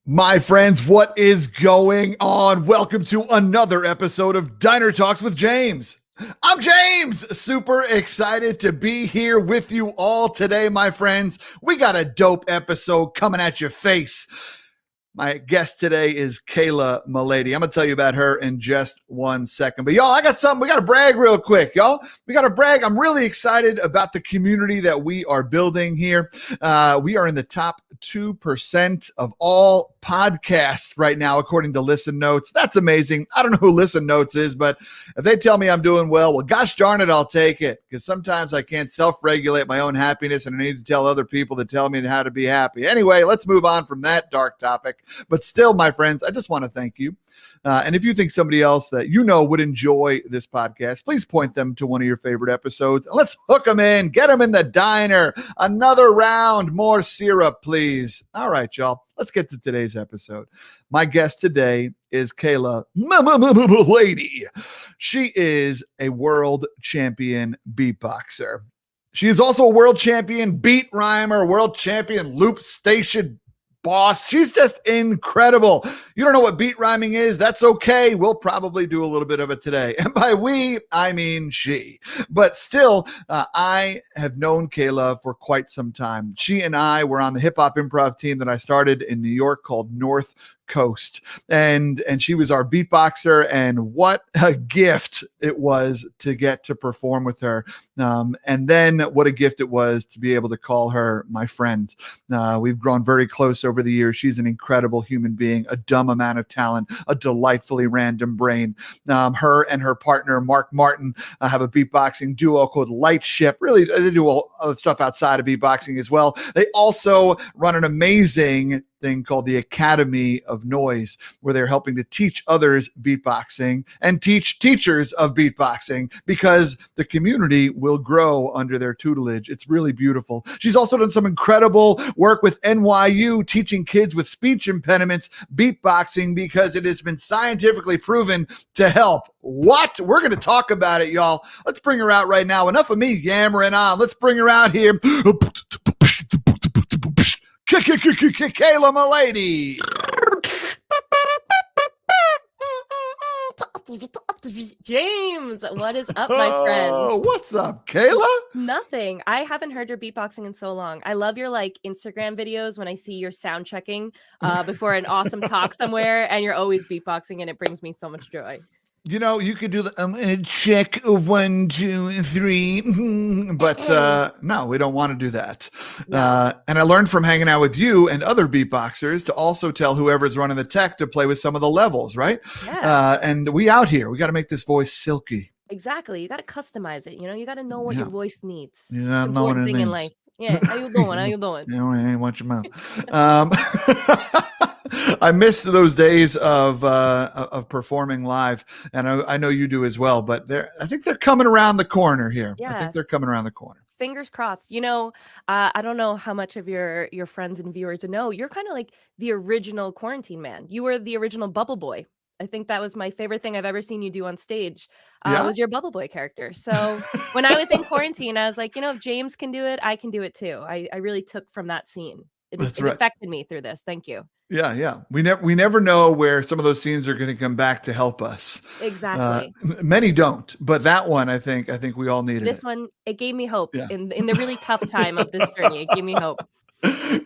My friends, what is going on? Welcome to another episode of Diner Talks with James. I'm James, super excited to be here with you all today, my friends. We got a dope episode coming at your face. My guest today is Kaila Mullady. I'm going to tell you about her in just 1 second. But y'all, I got something. We got to brag real quick, y'all. We got to brag. I'm really excited about the community that we are building here. We are in the top 2% of all podcasts right now, according to Listen Notes. That's amazing. I don't know who Listen Notes is, but if they tell me I'm doing well, gosh darn it, I'll take it. Because sometimes I can't self-regulate my own happiness, and I need to tell other people to tell me how to be happy. Anyway, let's move on from that dark topic. But still, my friends, I just want to thank you. And if you think somebody else that you know would enjoy this podcast, please point them to one of your favorite episodes. And let's hook them in. Get them in the diner. Another round. More syrup, please. All right, y'all. Let's get to today's episode. My guest today is Kaila Mullady. She is a world champion beatboxer. She is also a world champion beat rhymer, world champion loop station boss. She's just incredible. You don't know what beat rhyming is? That's okay. We'll probably do a little bit of it today. And by we, I mean she. But still, I have known Kaila for quite some time. She and I were on the hip hop improv team that I started in New York called North Coast, and she was our beatboxer, and what a gift it was to get to perform with her, and then what a gift it was to be able to call her my friend. We've grown very close over the years. She's an incredible human being, a dumb amount of talent, a delightfully random brain. Her and her partner Mark Martin have a beatboxing duo called Lightship. Really, they do all other stuff outside of beatboxing as well. They also run an amazing thing called the Academy of Noise, where they're helping to teach others beatboxing and teach teachers of beatboxing, because the community will grow under their tutelage. It's really beautiful. She's also done some incredible work with NYU, teaching kids with speech impediments beatboxing, because it has been scientifically proven to help. What? We're going to talk about it, y'all. Let's bring her out right now. Enough of me yammering on. Let's bring her out here. Kaila Mullady. James, what is up, my friend? What's up, Kaila? Nothing. I haven't heard your beatboxing in so long. I love your Instagram videos when I see your sound checking before an awesome talk somewhere, and you're always beatboxing, and it brings me so much joy. You know, you could do the check 1, 2, 3, but no, we don't want to do that. No. And I learned from hanging out with you and other beatboxers to also tell whoever's running the tech to play with some of the levels, right? Yeah. And we out here, we got to make this voice silky. Exactly. You got to customize it. You got to know what your voice needs. Yeah, know what it needs. In life. Yeah. How you doing? How you doing? Yeah, watch your mouth. I miss those days of performing live, and I know you do as well. But I think they're coming around the corner here. Yeah. I think they're coming around the corner. Fingers crossed. I don't know how much of your friends and viewers know. You're kind of like the original quarantine man. You were the original Bubble Boy. I think that was my favorite thing I've ever seen you do on stage. Was your Bubble Boy character. So when I was in quarantine, I was like, if James can do it, I can do it too. I really took from that scene. It affected me through this. Thank you. Yeah. We never know where some of those scenes are going to come back to help us. Exactly. Many don't, but that one, I think we all needed. This one, it gave me hope in the really tough time of this journey. It gave me hope.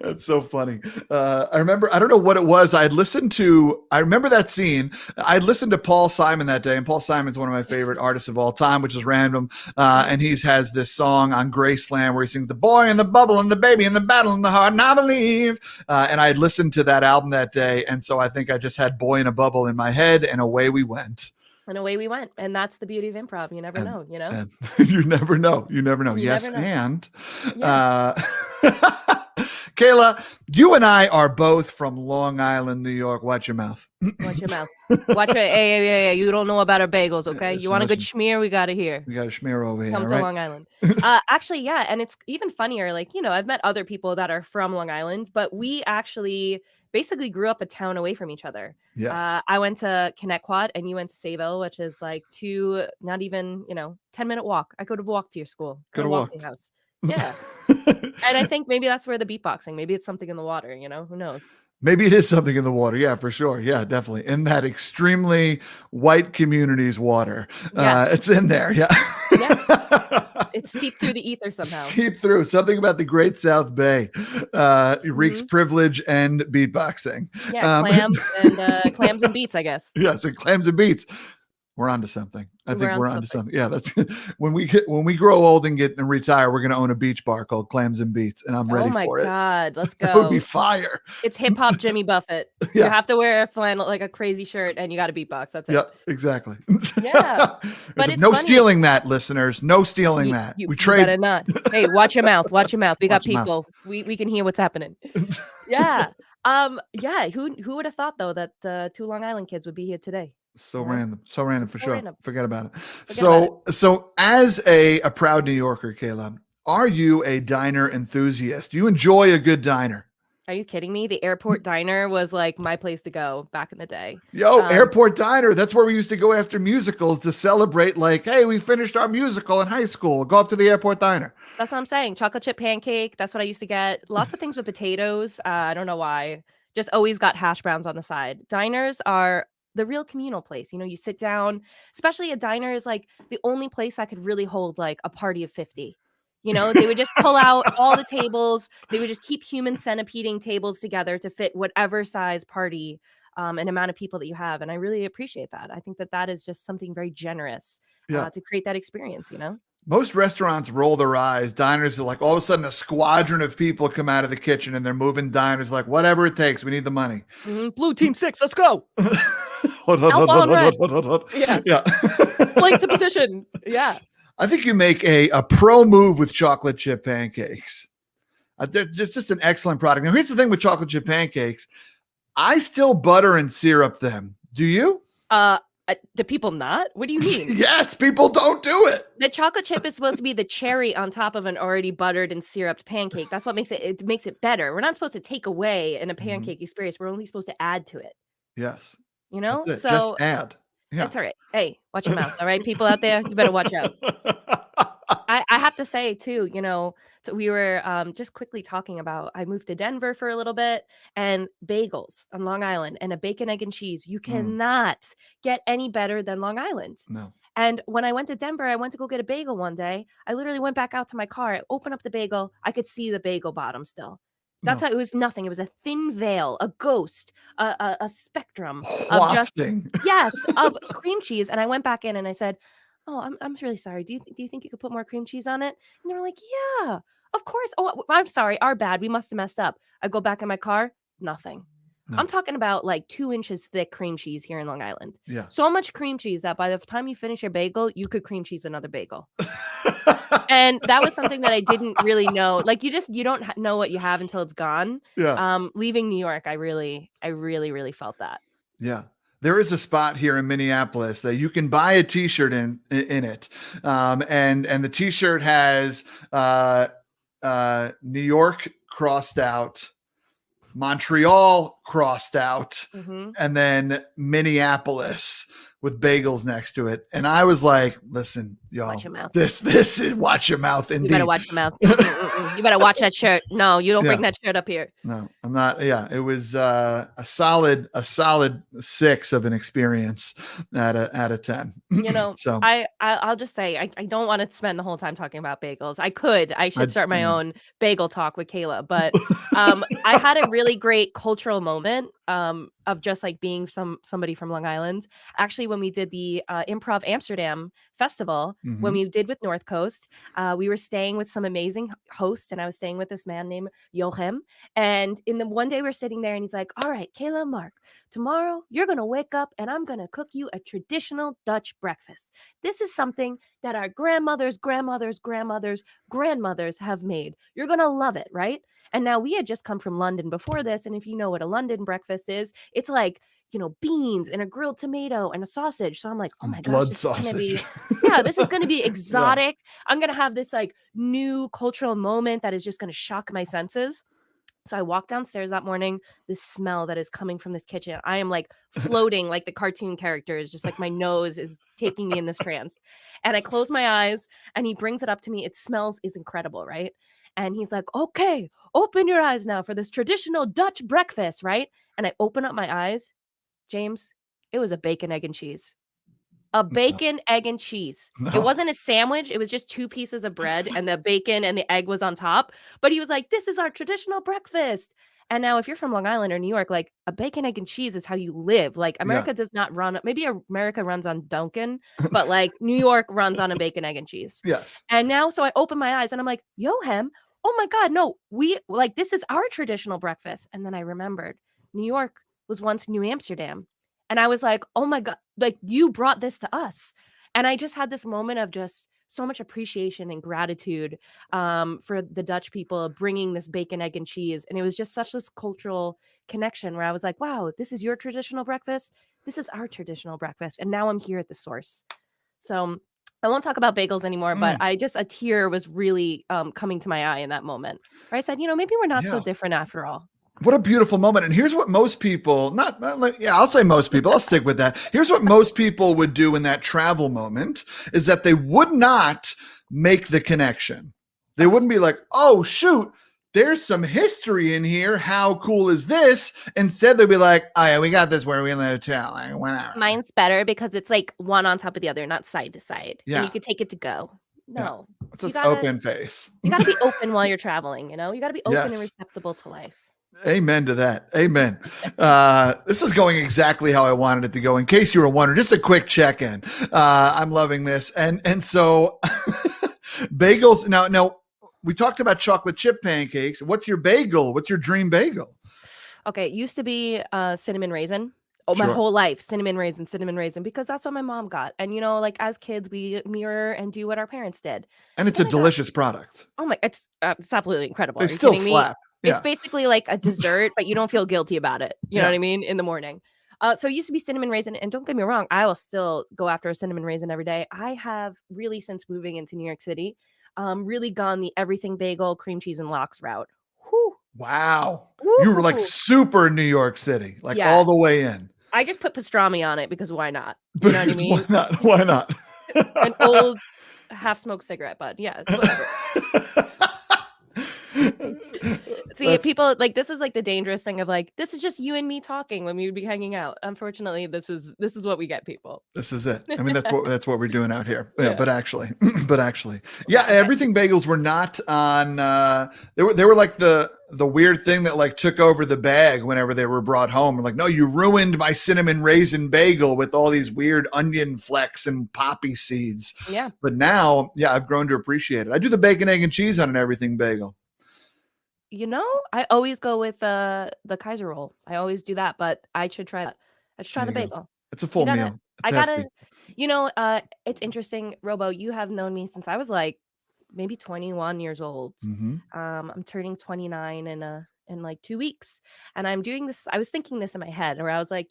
That's so funny. I remember, I don't know what it was. I remember that scene. I'd listened to Paul Simon that day, and Paul Simon's one of my favorite artists of all time, which is random. And he has this song on Graceland where he sings the boy and the bubble and the baby and the battle and the heart, and I believe. And I had listened to that album that day. And so I think I just had boy in a bubble in my head, and away we went. And away we went. And that's the beauty of improv. You never know, And you never know. You never know. Yes. Never know. And Kaila, you and I are both from Long Island, New York. Watch your mouth. Watch your mouth. Watch it. Hey. You don't know about our bagels, okay? You want a good schmear? We got it here. We got a schmear over here. Come to right? Long Island. Actually, yeah. And it's even funnier. I've met other people that are from Long Island, but we actually basically grew up a town away from each other. Yes. I went to Connecticut and you went to Sayville, which is not even, 10-minute walk. I could have walked to your school. Could have walked to your house. Yeah. And I think maybe that's where the beatboxing, maybe it's something in the water, who knows? Maybe it is something in the water. Yeah, for sure. Yeah, definitely. In that extremely white community's water. Yes. It's in there. Yeah. It's seeped through the ether somehow. Seep through. Something about the Great South Bay reeks privilege and beatboxing. Yeah, clams and beets, I guess. Yes, and clams and beets. We're onto something. I think we're onto something. Yeah, that's when we grow old and retire, we're gonna own a beach bar called Clams and Beets, and I'm ready for it. Oh my God, let's go. That would be fire. It's hip hop Jimmy Buffett. Yeah. You have to wear a flannel, like a crazy shirt, and you got to beatbox. That's it. Yeah, exactly. Yeah, but it's no funny. stealing that, listeners. No stealing that. We trade. You better not. Hey, watch your mouth. Watch your mouth. We got people. We can hear what's happening. Yeah. Yeah. Who would have thought though that two Long Island kids would be here today? So random for sure. Random. Forget about it. So as a proud New Yorker, Kaila, are you a diner enthusiast? Do you enjoy a good diner? Are you kidding me? The airport diner was like my place to go back in the day. Yo, airport diner. That's where we used to go after musicals to celebrate. Like, hey, we finished our musical in high school. Go up to the airport diner. That's what I'm saying. Chocolate chip pancake. That's what I used to get. Lots of things with potatoes. I don't know why. Just always got hash browns on the side. Diners are the real communal place. You know, you sit down, especially a diner is like the only place that could really hold like a party of 50. You know, they would just pull out all the tables. They would just keep human centipeding tables together to fit whatever size party and amount of people that you have. And I really appreciate that. I think that is just something very generous to create that experience, you know? Most restaurants roll their eyes. Diners are like, all of a sudden a squadron of people come out of the kitchen and they're moving diners like, whatever it takes. We need the money. Blue team 6, let's go. Hold on. Yeah. Like the position. Yeah. I think you make a pro move with chocolate chip pancakes. It's just an excellent product. Now, here's the thing with chocolate chip pancakes. I still butter and syrup them. Do you? Do people not? What do you mean? Yes, people don't do it. The chocolate chip is supposed to be the cherry on top of an already buttered and syruped pancake. That's what makes it better. We're not supposed to take away in a pancake experience. We're only supposed to add to it. Yes. You know? So just add. Yeah. That's all right. Hey, watch your mouth. All right, people out there, you better watch out. I have to say too, you know, so we were just quickly talking about, I moved to Denver for a little bit and bagels on Long Island and a bacon, egg, and cheese. You cannot get any better than Long Island. No. And when I went to Denver, I went to go get a bagel one day. I literally went back out to my car. I opened up the bagel. I could see the bagel bottom still. That's how it was. Nothing. It was a thin veil, a ghost, a spectrum of just of cream cheese. And I went back in and I said, "Oh, I'm really sorry. Do you think you could put more cream cheese on it?" And they were like, "Yeah, of course." Oh, I'm sorry. Our bad. We must have messed up. I go back in my car. Nothing. No. I'm talking about like 2 inches thick cream cheese here in Long Island. Yeah. So much cream cheese that by the time you finish your bagel, you could cream cheese another bagel. And that was something that I didn't really know. Like you don't know what you have until it's gone. Yeah. Leaving New York, I really felt that. Yeah. There is a spot here in Minneapolis that you can buy a t-shirt in it. And the t-shirt has New York crossed out, Montreal crossed out, and then Minneapolis with bagels next to it. And I was like, listen, y'all, watch your mouth. This is watch your mouth. Indeed. You better watch your mouth. You better watch that shirt. No, you don't bring that shirt up here. No, I'm not. Yeah. It was a solid 6 of an experience out of 10. You know, so I'll just say, I don't want to spend the whole time talking about bagels. I should start my own bagel talk with Kaila, but I had a really great cultural moment of just like being somebody from Long Island. Actually, when we did the Improv Amsterdam Festival, when we did with North Coast, we were staying with some amazing hosts, and I was staying with this man named Jochem. And in the one day we were sitting there, and he's like, "All right, Kaila, Mark, tomorrow you're gonna wake up, and I'm gonna cook you a traditional Dutch breakfast. This is something that our grandmothers have made. You're gonna love it, right?" And now we had just come from London before this, and if you know what a London breakfast is, it's like, you know, beans and a grilled tomato and a sausage. So I'm like, oh my gosh, this is going to be exotic. Yeah. I'm going to have this like new cultural moment that is just going to shock my senses. So I walk downstairs that morning, the smell that is coming from this kitchen, I am like floating like the cartoon characters, just like my nose is taking me in this trance. And I close my eyes and he brings it up to me. It smells is incredible, right? And he's like, okay, open your eyes now for this traditional Dutch breakfast, right? And I open up my eyes, James, it was a bacon, egg, and cheese. A No, bacon, egg, and cheese. It no. wasn't a sandwich, it was just 2 pieces of bread, and the bacon and the egg was on top, but he was like, "This is our traditional breakfast." And now if you're from Long Island or New York, like, a bacon, egg, and cheese is how you live. Like, Yeah. America does not run, maybe America runs on Dunkin', but, like, New York runs on a bacon, egg, and cheese. Yes. And now so I open my eyes and I'm like, "Yohem, oh my god, no, we like, this is our traditional breakfast." And then I remembered New York was once New Amsterdam. And I was like, "Oh my god, like, you brought this to us." And I just had this moment of just so much appreciation and gratitude, for the Dutch people bringing this bacon, egg, and cheese, and it was just such this cultural connection where I was like, "Wow, this is your traditional breakfast? This is our traditional breakfast," and now I'm here at the source. So, I won't talk about bagels anymore, but Mm, I just a tear was really, coming to my eye in that moment, where I said, "Maybe we're not so yeah. different after all." What a beautiful moment. And here's what most people, yeah, I'll say most people, I'll stick with that. Here's what most people would do in that travel moment is that they would not make the connection. They wouldn't be like, oh, shoot, there's some history in here. How cool is this? Instead, they'd be like, oh, yeah, we got this where we in the hotel. Like, whatever. Mine's better because it's, like, one on top of the other, not side to side, and you Yeah. could take it to go. Yeah. No. It's You just gotta open face. you gotta be open while you're traveling, you know? You gotta be open and Yes. receptible to life. Amen to that. Amen. This is going exactly how I wanted it to go. In case you were wondering, just a quick check-in. I'm loving this, and so bagels. Now we talked about chocolate chip pancakes. What's your bagel? What's your dream bagel? Okay, it used to be, cinnamon raisin. Oh, my Sure, whole life, cinnamon raisin, because that's what my mom got, and, like, as kids, we mirror and do what our parents did. and it's Then a I got delicious product. oh my it's absolutely incredible. They Are you still kidding me? slap. It's Yeah, basically like a dessert, but you don't feel guilty about it, you know what yeah. I mean, in the morning. So it used to be cinnamon raisin, and don't get me wrong, I will still go after a cinnamon raisin every day. I have really, since moving into New York City, really gone the everything bagel, cream cheese, and lox route. Whew. Wow, you were like Woo. super New York City, like all Yeah. the way in. I just put pastrami on it because why not? You know what I Because why mean? not? Why not? An old half-smoked cigarette butt. Yeah, it's whatever. See, That's people like this is like the dangerous thing of like, this is just you and me talking when we would be hanging out. Unfortunately, this is what we get, people. This is it. I mean, that's what we're doing out here. Yeah, Yeah. but actually, but actually, yeah, Okay. everything bagels were not on. They were like the weird thing that like took over the bag whenever they were brought home. We're like, no, you ruined my cinnamon raisin bagel with all these weird onion flecks and poppy seeds. Yeah. But now, yeah, I've grown to appreciate it. I do the bacon, egg, and cheese on an everything bagel. I always go with the Kaiser roll. I always do that, but I should try that. I should try There the you go. bagel. It's a You full gotta meal. It's I gotta hefty. it's interesting, Robo, you have known me since I was like maybe 21 years old. Mm-hmm. I'm turning 29 in like 2 weeks. And I'm doing this. I was thinking this in my head where I was like,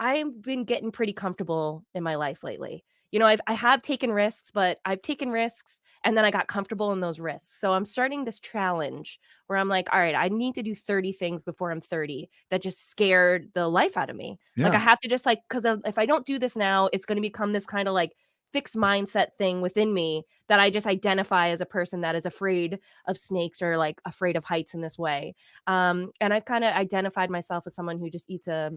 I've been getting pretty comfortable in my life lately. I have taken risks, but I've taken risks and then I got comfortable in those risks. So I'm starting this challenge where I'm like, all right, I need to do 30 things before I'm 30 that just scared the life out of me. Like I Yeah. have to just like, because if I don't do this now, it's going to become this kind of like fixed mindset thing within me that I just identify as a person that is afraid of snakes or like afraid of heights in this way. And I've kind of identified myself as someone who just eats a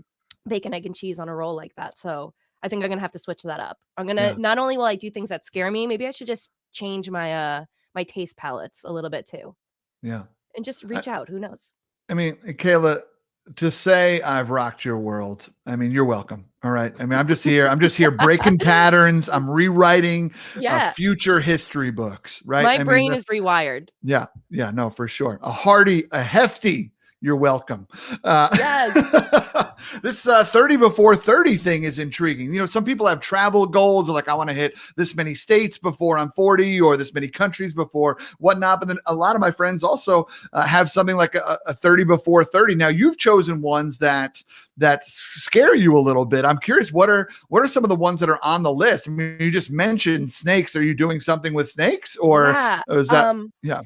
bacon, egg, and cheese on a roll like that. So I think I'm gonna have to switch that up. I'm gonna Yeah. not only will I do things that scare me, maybe I should just change my taste palettes a little bit too, Yeah. and just I, reach out. Who knows? I mean, Kayla, to say I've rocked your world, I mean, you're welcome. All right. I mean, I'm just here breaking patterns. I'm rewriting Yeah, future history books, right? my I mean, brain is rewired. yeah, yeah, no, for sure. A hefty, you're welcome. Yes. This 30 before 30 thing is intriguing. Some people have travel goals. They're like, I want to hit this many states before I'm 40 or this many countries before whatnot. But then a lot of my friends also have something like a 30 before 30. Now you've chosen ones that scare you a little bit. I'm curious, what are some of the ones that are on the list? I mean, you just mentioned snakes. Are you doing something with snakes or Yeah. is that, yeah.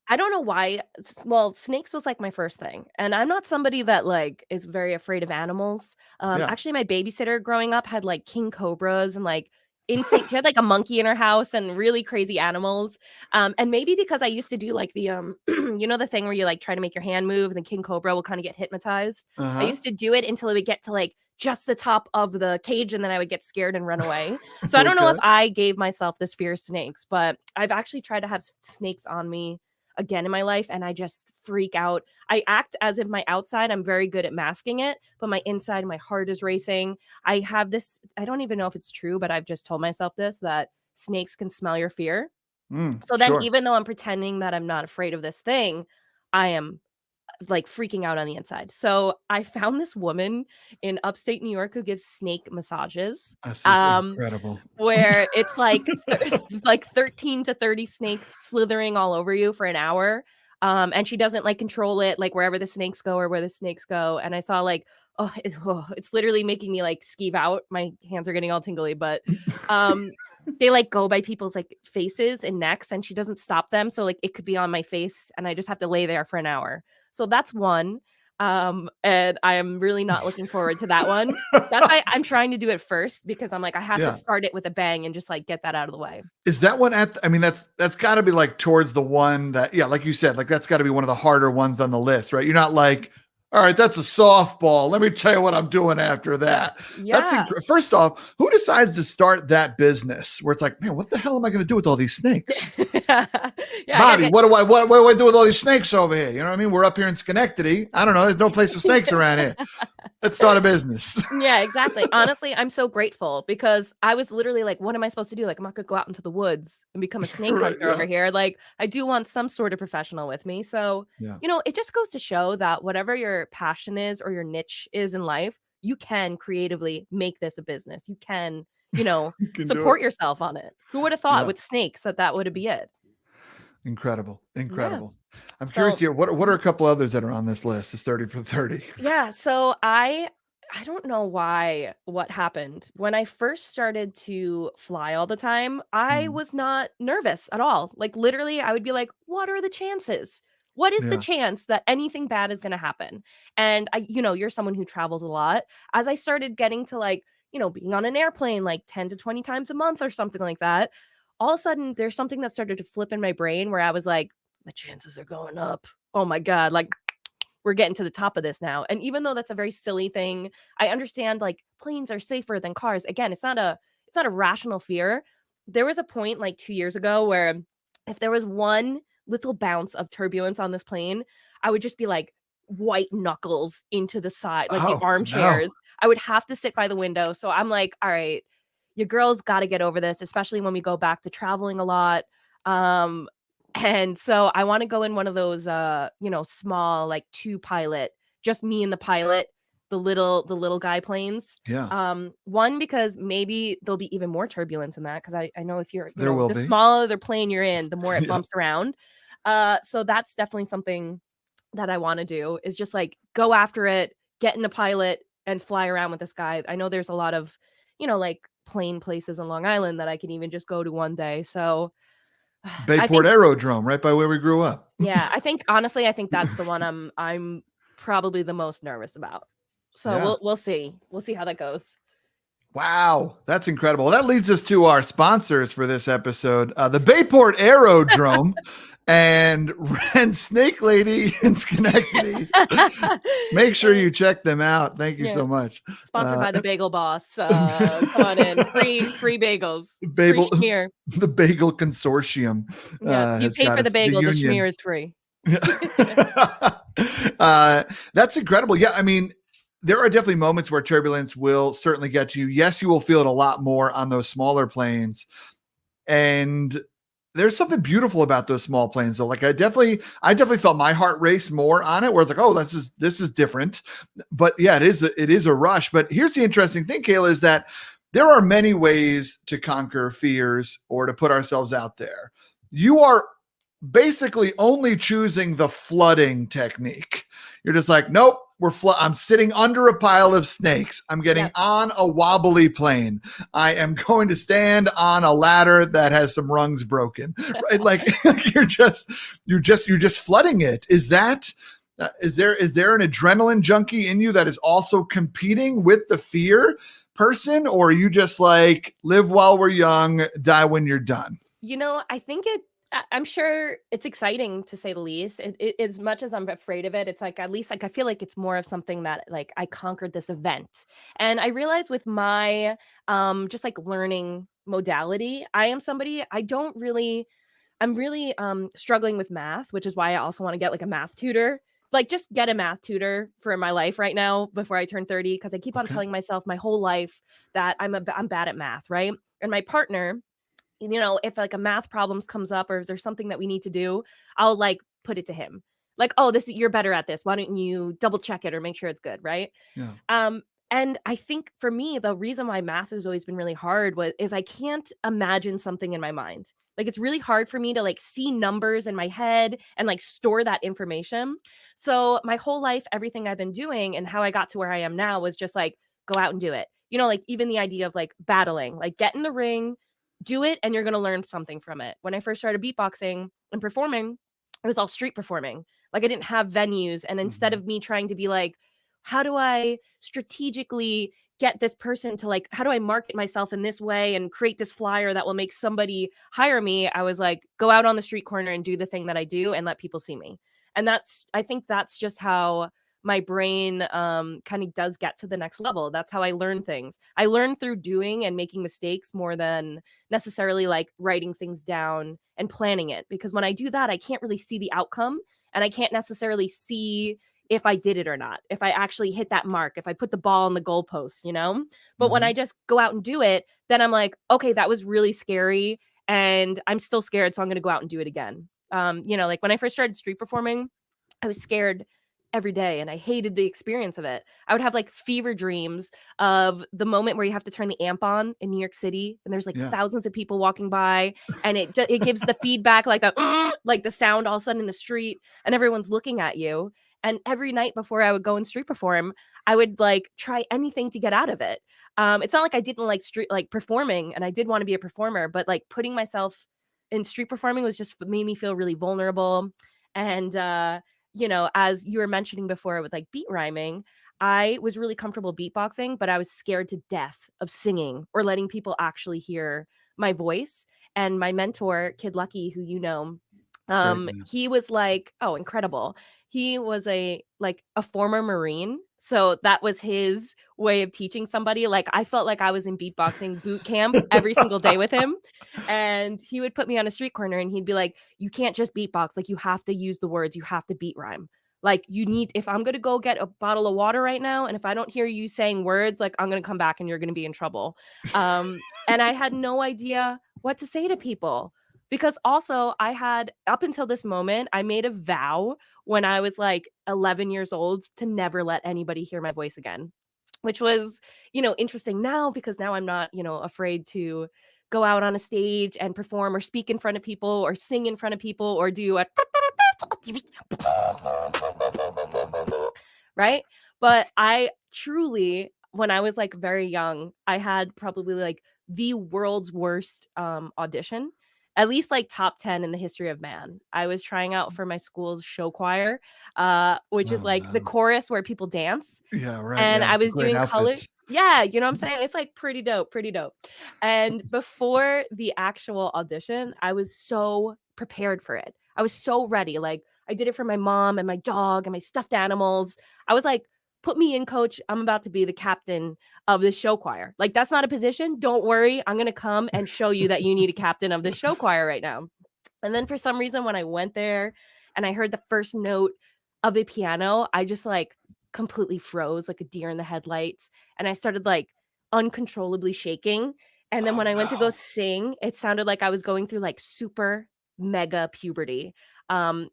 I don't know why. Well, snakes was like my first thing. And I'm not somebody that like is very afraid of animals. Yeah. Actually my babysitter growing up had like king cobras and like insane. She had like a monkey in her house and really crazy animals. And maybe because I used to do like the you know, the thing where you like try to make your hand move and the king cobra will kind of get hypnotized. I Uh-huh. used to do it until it would get to like just the top of the cage and then I would get scared and run away. So I don't know if Okay. I gave myself this fear of snakes, but I've actually tried to have snakes on me again in my life and I just freak out. I act as if my outside, I'm very good at masking it, but my inside, my heart is racing. I have this, I don't even know if it's true, but I've just told myself this, that snakes can smell your fear. So then Sure. even though I'm pretending that I'm not afraid of this thing, I am like freaking out on the inside. So I found this woman in upstate New York who gives snake massages. This is incredible. Where it's like like 13 to 30 snakes slithering all over you for an hour. And she doesn't like control it, like wherever the snakes go or where the snakes go. And I saw like, it's literally making me like skeeve out. My hands are getting all tingly, but um they like go by people's like faces and necks and she doesn't stop them. So like it could be on my face and I just have to lay there for an hour. So that's one. And I am really not looking forward to that one. That's why I'm trying to do it first because I'm like, I have to Yeah. start it with a bang and just like get that out of the way. Is that one I mean, that's got to be like towards the one that, yeah, like you said, like that's got to be one of the harder ones on the list, right? You're not like, all right, that's a softball. Let me tell you what I'm doing after that. Yeah. First off, who decides to start that business where it's like, man, what the hell am I going to do with all these snakes? Yeah. Bobby, what do I do with all these snakes over here? You know what I mean? We're up here in Schenectady. I don't know. There's no place for snakes around here. Let's start a business. Yeah, exactly. Honestly, I'm so grateful because I was literally like, what am I supposed to do? Like, I'm not gonna go out into the woods and become a snake Right, hunter yeah. over here. Like, I do want some sort of professional with me. So, Yeah. you know, it just goes to show that whatever your passion is or your niche is in life, you can creatively make this a business. You can, you know, You can do support it. yourself on it. Who would have thought Yeah. with snakes that would be it? Incredible. Yeah. Incredible. I'm curious So to hear what are a couple others that are on this list? It's 30 for 30. yeah, so I don't know what happened. When I first started to fly all the time, I Mm, was not nervous at all. Like literally I would be like, "What are the chances? What is the yeah. chance that anything bad is going to happen?" And I you know, you're someone who travels a lot. As I started getting to like, you know, being on an airplane like 10 to 20 times a month or something like that, all of a sudden there's something that started to flip in my brain where I was like, "The chances are going up." Oh my god, like we're getting to the top of this now. And even though that's a very silly thing, I understand like planes are safer than cars. Again, it's not a rational fear. There was a point like 2 years ago where if there was one little bounce of turbulence on this plane, I would just be like white knuckles into the side, like the Oh, no. armchairs. I would have to sit by the window. So I'm like, all right, your girls got to get over this, especially when we go back to traveling a lot. Um, and so I wanna go in one of those, you know, small, like, 2 pilot, just me and the pilot, the little guy planes. Yeah, One, because maybe there'll be even more turbulence in that, because I know if you're you there know, will the be. smaller the plane you're in, the more it Yeah. bumps around. So that's definitely something that I wanna do, is just, like, go after it, get in a pilot, and fly around with this guy. I know there's a lot of, you know, like, plane places in Long Island that I can even just go to one day, so I Bayport think Aerodrome, right by where we grew up. yeah, I think honestly, I think that's the one I'm probably the most nervous about. So Yeah. we'll see. We'll see how that goes. Wow, that's incredible. Well, that leads us to our sponsors for this episode, the Bayport Aerodrome and Snake Lady in Schenectady. Make sure you check them out. Thank you Yeah. so much. Sponsored by the Bagel Boss. Come on in. Free bagels. Free Bagel, schmear. the Bagel Consortium Yeah. You has pay got for the us, the bagel, the union. schmear is free. That's incredible. Yeah, I mean, there are definitely moments where turbulence will certainly get to you. Yes, you will feel it a lot more on those smaller planes. And there's something beautiful about those small planes though. Like I definitely felt my heart race more on it, where it's like, oh, this is different. But yeah, it is a rush. But here's the interesting thing, Kaila, is that there are many ways to conquer fears or to put ourselves out there. You are basically only choosing the flooding technique. You're just like, nope, I'm sitting under a pile of snakes. I'm getting Yep. on a wobbly plane. I am going to stand on a ladder that has some rungs broken. Right? Like you're just flooding it. Is that Is there an adrenaline junkie in you that is also competing with the fear person, or are you just like live while we're young, die when you're done? I think I'm sure it's exciting to say the least. As much as I'm afraid of it, it's like at least like I feel like it's more of something that like I conquered this event. And I realized with my just like learning modality, I am somebody I'm really struggling with math, which is why I also want to get like a math tutor. Like just get a math tutor for my life right now before I turn 30 because I keep on Okay. telling myself my whole life that I'm bad at math, right? And my partner, if like a math problems comes up or is there something that we need to do, I'll like put it to him. Like, "Oh, this you're better at this. Why don't you double check it or make sure it's good?" Right? Yeah. And I think for me, the reason why math has always been really hard is I can't imagine something in my mind. Like it's really hard for me to like see numbers in my head and like store that information. So my whole life, everything I've been doing and how I got to where I am now was just like go out and do it. Like even the idea of like battling, like get in the ring, do it, and you're gonna learn something from it. When I first started beatboxing and performing, it was all street performing. Like I didn't have venues. And instead Mhm. of me trying to be like, how do I strategically get this person to like, how do I market myself in this way and create this flyer that will make somebody hire me? I was like, go out on the street corner and do the thing that I do and let people see me. And I think that's just how my brain kind of does get to the next level. That's how I learn things. I learn through doing and making mistakes more than necessarily like writing things down and planning it. Because when I do that, I can't really see the outcome and I can't necessarily see if I did it or not, if I actually hit that mark, if I put the ball on the goalpost. But when I Mhm. just go out and do it, then I'm like, okay, that was really scary and I'm still scared. So I'm going to go out and do it again. Like when I first started street performing, I was scared every day and I hated the experience of it. I would have like fever dreams of the moment where you have to turn the amp on in New York City and there's like Yeah. thousands of people walking by and it gives the feedback like the like the sound all of a sudden in the street and everyone's looking at you. And every night before I would go and street perform, I would like try anything to get out of it. It's not like I didn't like street like performing and I did want to be a performer, but like putting myself in street performing was just made me feel really vulnerable. And as you were mentioning before with like beat rhyming, I was really comfortable beatboxing, but I was scared to death of singing or letting people actually hear my voice. And my mentor, Kid Lucky, who Great man. he was like, oh, incredible. He was a former Marine. So that was his way of teaching somebody. Like I felt like I was in beatboxing boot camp every single day with him. And he would put me on a street corner and he'd be like, you can't just beatbox. Like you have to use the words, you have to beat rhyme. Like if I'm gonna go get a bottle of water right now, and if I don't hear you saying words, like I'm gonna come back and you're gonna be in trouble. And I had no idea what to say to people because also I had up until this moment, I made a vow when I was like 11 years old to never let anybody hear my voice again, which was, interesting now because now I'm not, afraid to go out on a stage and perform or speak in front of people or sing in front of people or do a right? But I truly, when I was like very young, I had probably like the world's worst audition, at least like top 10 in the history of man. I was trying out for my school's show choir, which is Oh like the man. chorus where people dance. Yeah, right. And Yeah, I with the was great doing color. outfits. Yeah, you know what I'm saying? It's like pretty dope, pretty dope. And before the actual audition, I was so prepared for it. I was so ready. Like I did it for my mom and my dog and my stuffed animals. I was like, put me in, coach. I'm about to be the captain of the show choir. Like that's not a position. Don't worry. I'm going to come and show you that you need a captain of the show choir right now. And then for some reason, when I went there and I heard the first note of a piano, I just like completely froze like a deer in the headlights. And I started like uncontrollably shaking. And then Oh when I went to go no. sing, it sounded like I was going through like super mega puberty.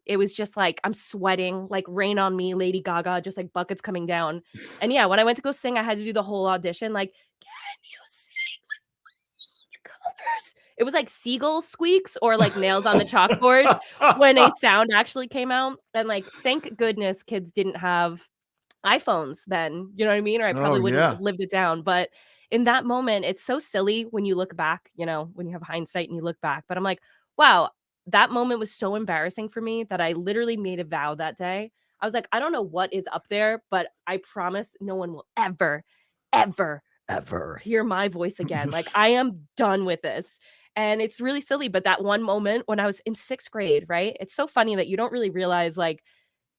It was just like I'm sweating, like rain on me, Lady Gaga, just like buckets coming down. And yeah, when I went to go sing, I had to do the whole audition, like, can you sing with colors? It was like seagull squeaks or like nails on the chalkboard when a sound actually came out. And like, thank goodness kids didn't have iPhones then, you know what I mean? Or I Oh probably wouldn't yeah. have lived it down. But in that moment, it's so silly when you look back, when you have hindsight and you look back. But I'm like, wow, that moment was so embarrassing for me that I literally made a vow that day. I was like, I don't know what is up there, but I promise no one will ever, ever, ever hear my voice again. Like, I am done with this. And it's really silly, but that one moment when I was in 6th grade, right? It's so funny that you don't really realize like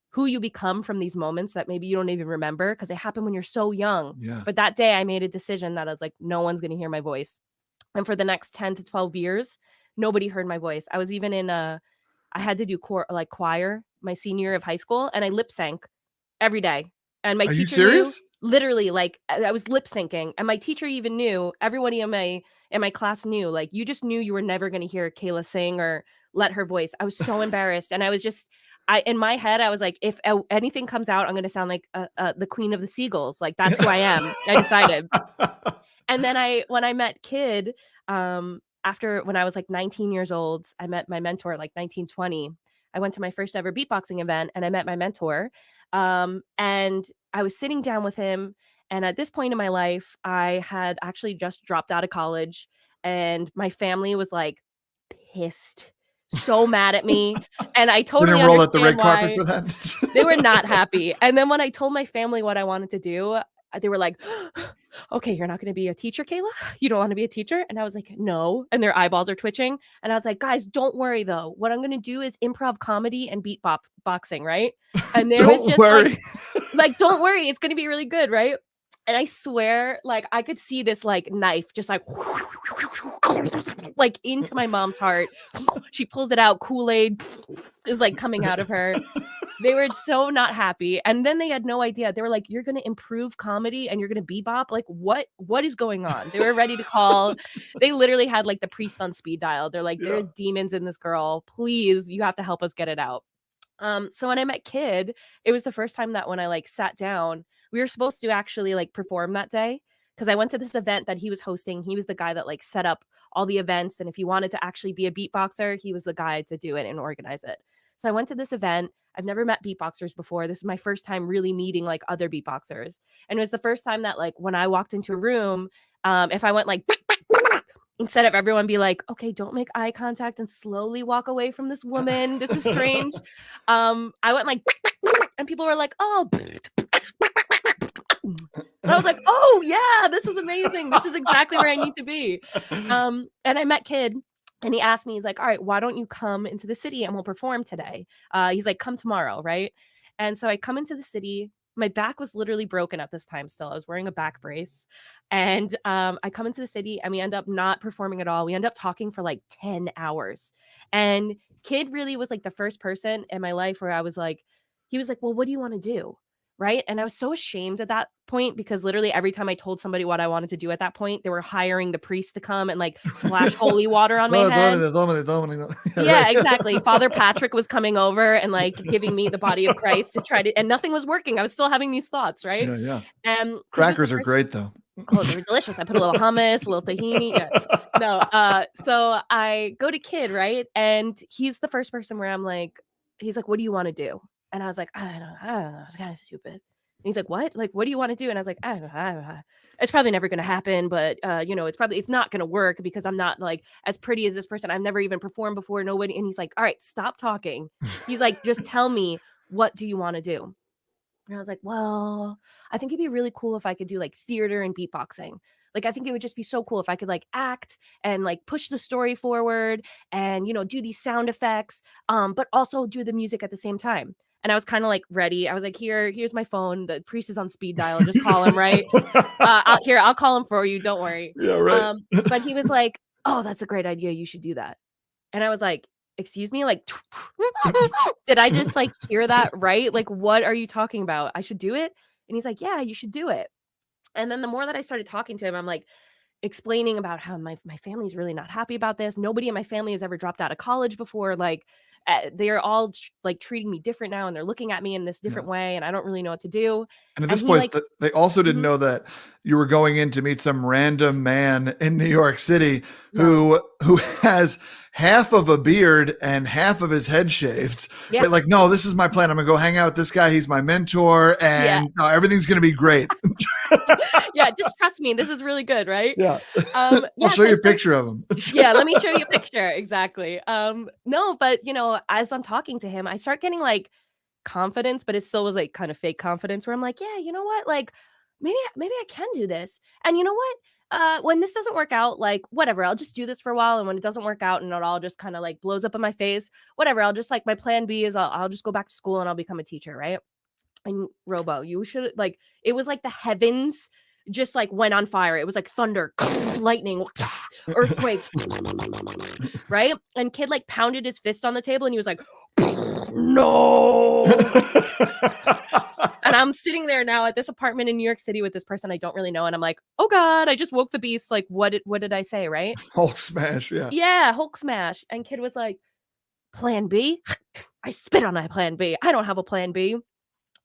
who you become from these moments that maybe you don't even remember because they happen when you're so young. Yeah. But that day I made a decision that I was like, no one's going to hear my voice. And for the next 10 to 12 years, nobody heard my voice. I was even in I had to do choir my senior year of high school, and I lip sync every day. And my Are you teacher knew, serious? literally, like I was lip syncing, and my teacher even knew, everybody in my class knew, like, you just knew you were never going to hear Kaila sing or let her voice. I was so embarrassed, and I was just in my head I was like, if anything comes out, I'm going to sound like the Queen of the Seagulls. Like, that's who I am. I decided. And then when I met Kid, after when I was like 19 years old, I met my mentor at like 19, 20. I went to my first ever beatboxing event and I met my mentor. And I was sitting down with him. And at this point in my life, I had actually just dropped out of college, and my family was like pissed, so mad at me. And I totally Didn't roll out the red understand carpet why. for that. They were not happy. And then when I told my family what I wanted to do, they were like, okay, you're not going to be a teacher, Kaila? You don't want to be a teacher? And I was like, no. And their eyeballs are twitching. And I was like, guys, don't worry though. What I'm going to do is improv comedy and beatboxing, right? And there was just worry. like, don't worry. It's going to be really good, right? And I swear, like, I could see this like knife just like into my mom's heart. She pulls it out. Kool-Aid is like coming out of her. They were so not happy. And then they had no idea. They were like, you're going to improve comedy and you're going to bebop? Like, what is going on? They were ready to call. They literally had like the priest on speed dial. They're like, there's demons in this girl. Please, you have to help us get it out. So when I met Kid, it was the first time that when I like sat down, we were supposed to actually like perform that day, because I went to this event that he was hosting. He was the guy that like set up all the events. And if you wanted to actually be a beatboxer, he was the guy to do it and organize it. So I went to this event. I've never met beatboxers before. This is my first time really meeting like other beatboxers. And it was the first time that like when I walked into a room, if I went like, instead of everyone be like, okay, don't make eye contact and slowly walk away from this woman. This is strange. I went like, and people were like, oh. And I was like, oh yeah, this is amazing. This is exactly where I need to be. And I met Kid. And he asked me, he's like, all right, why don't you come into the city and we'll perform today? He's like, come tomorrow, right? And so I come into the city. My back was literally broken at this time still. I was wearing a back brace. And I come into the city and we end up not performing at all. We end up talking for like 10 hours. And Kid really was like the first person in my life where I was like, he was like, well, what do you want to do? Right. And I was so ashamed at that point, because literally every time I told somebody what I wanted to do at that point, they were hiring the priest to come and like splash holy water on my head. Yeah, exactly. Father Patrick was coming over and like giving me the body of Christ to try to, and nothing was working. I was still having these thoughts, right? Yeah. And Crackers are great though. Oh, they're delicious. I put a little hummus, a little tahini. Yeah. No. So I go to Kid, right? And he's the first person where I'm like, he's like, what do you want to do? And I was like, I don't know. It's kind of stupid. And he's like, what? Like, what do you want to do? And I was like, I don't know. It's probably never going to happen, but it's not going to work because I'm not like as pretty as this person. I've never even performed before. Nobody. And he's like, all right, stop talking. He's like, just tell me, what do you want to do? And I was like, well, I think it'd be really cool if I could do like theater and beatboxing. Like, I think it would just be so cool if I could like act and like push the story forward and, do these sound effects, but also do the music at the same time. And I was kind of like ready. I was like, here's my phone. The priest is on speed dial. Just call him, right? I'll call him for you. Don't worry. Yeah, right. But he was like, oh, that's a great idea. You should do that. And I was like, excuse me? Like, did I just like hear that right? Like, what are you talking about? I should do it? And he's like, yeah, you should do it. And then the more that I started talking to him, I'm like explaining about how my family's really not happy about this. Nobody in my family has ever dropped out of college before. Like, they're all like treating me different now, and they're looking at me in this different way, and I don't really know what to do. And at this point, they also didn't know that you were going in to meet some random man in New York City who has half of a beard and half of his head shaved. Yeah. But like, no, this is my plan. I'm gonna go hang out with this guy. He's my mentor, and everything's gonna be great. Yeah, just trust me. This is really good, right? Yeah. I'll show you a picture of him. Yeah, let me show you a picture. Exactly. No, but as I'm talking to him, I start getting like confidence, but it still was like kind of fake confidence where I'm like, yeah, you know what? Like maybe I can do this. And you know what? When this doesn't work out, like whatever, I'll just do this for a while. And when it doesn't work out and it all just kind of like blows up in my face, whatever, I'll just like my plan B is I'll just go back to school and I'll become a teacher, right? And Robo, you should like it was like the heavens just like went on fire. It was like thunder, lightning, earthquakes, right? And kid like pounded his fist on the table and he was like, no. And I'm sitting there now at this apartment in New York City with this person I don't really know. And I'm like, oh God, I just woke the beast. Like, what did I say? Right? Hulk smash. Yeah. Yeah, Hulk smash. And kid was like, plan B? I spit on that plan B. I don't have a plan B.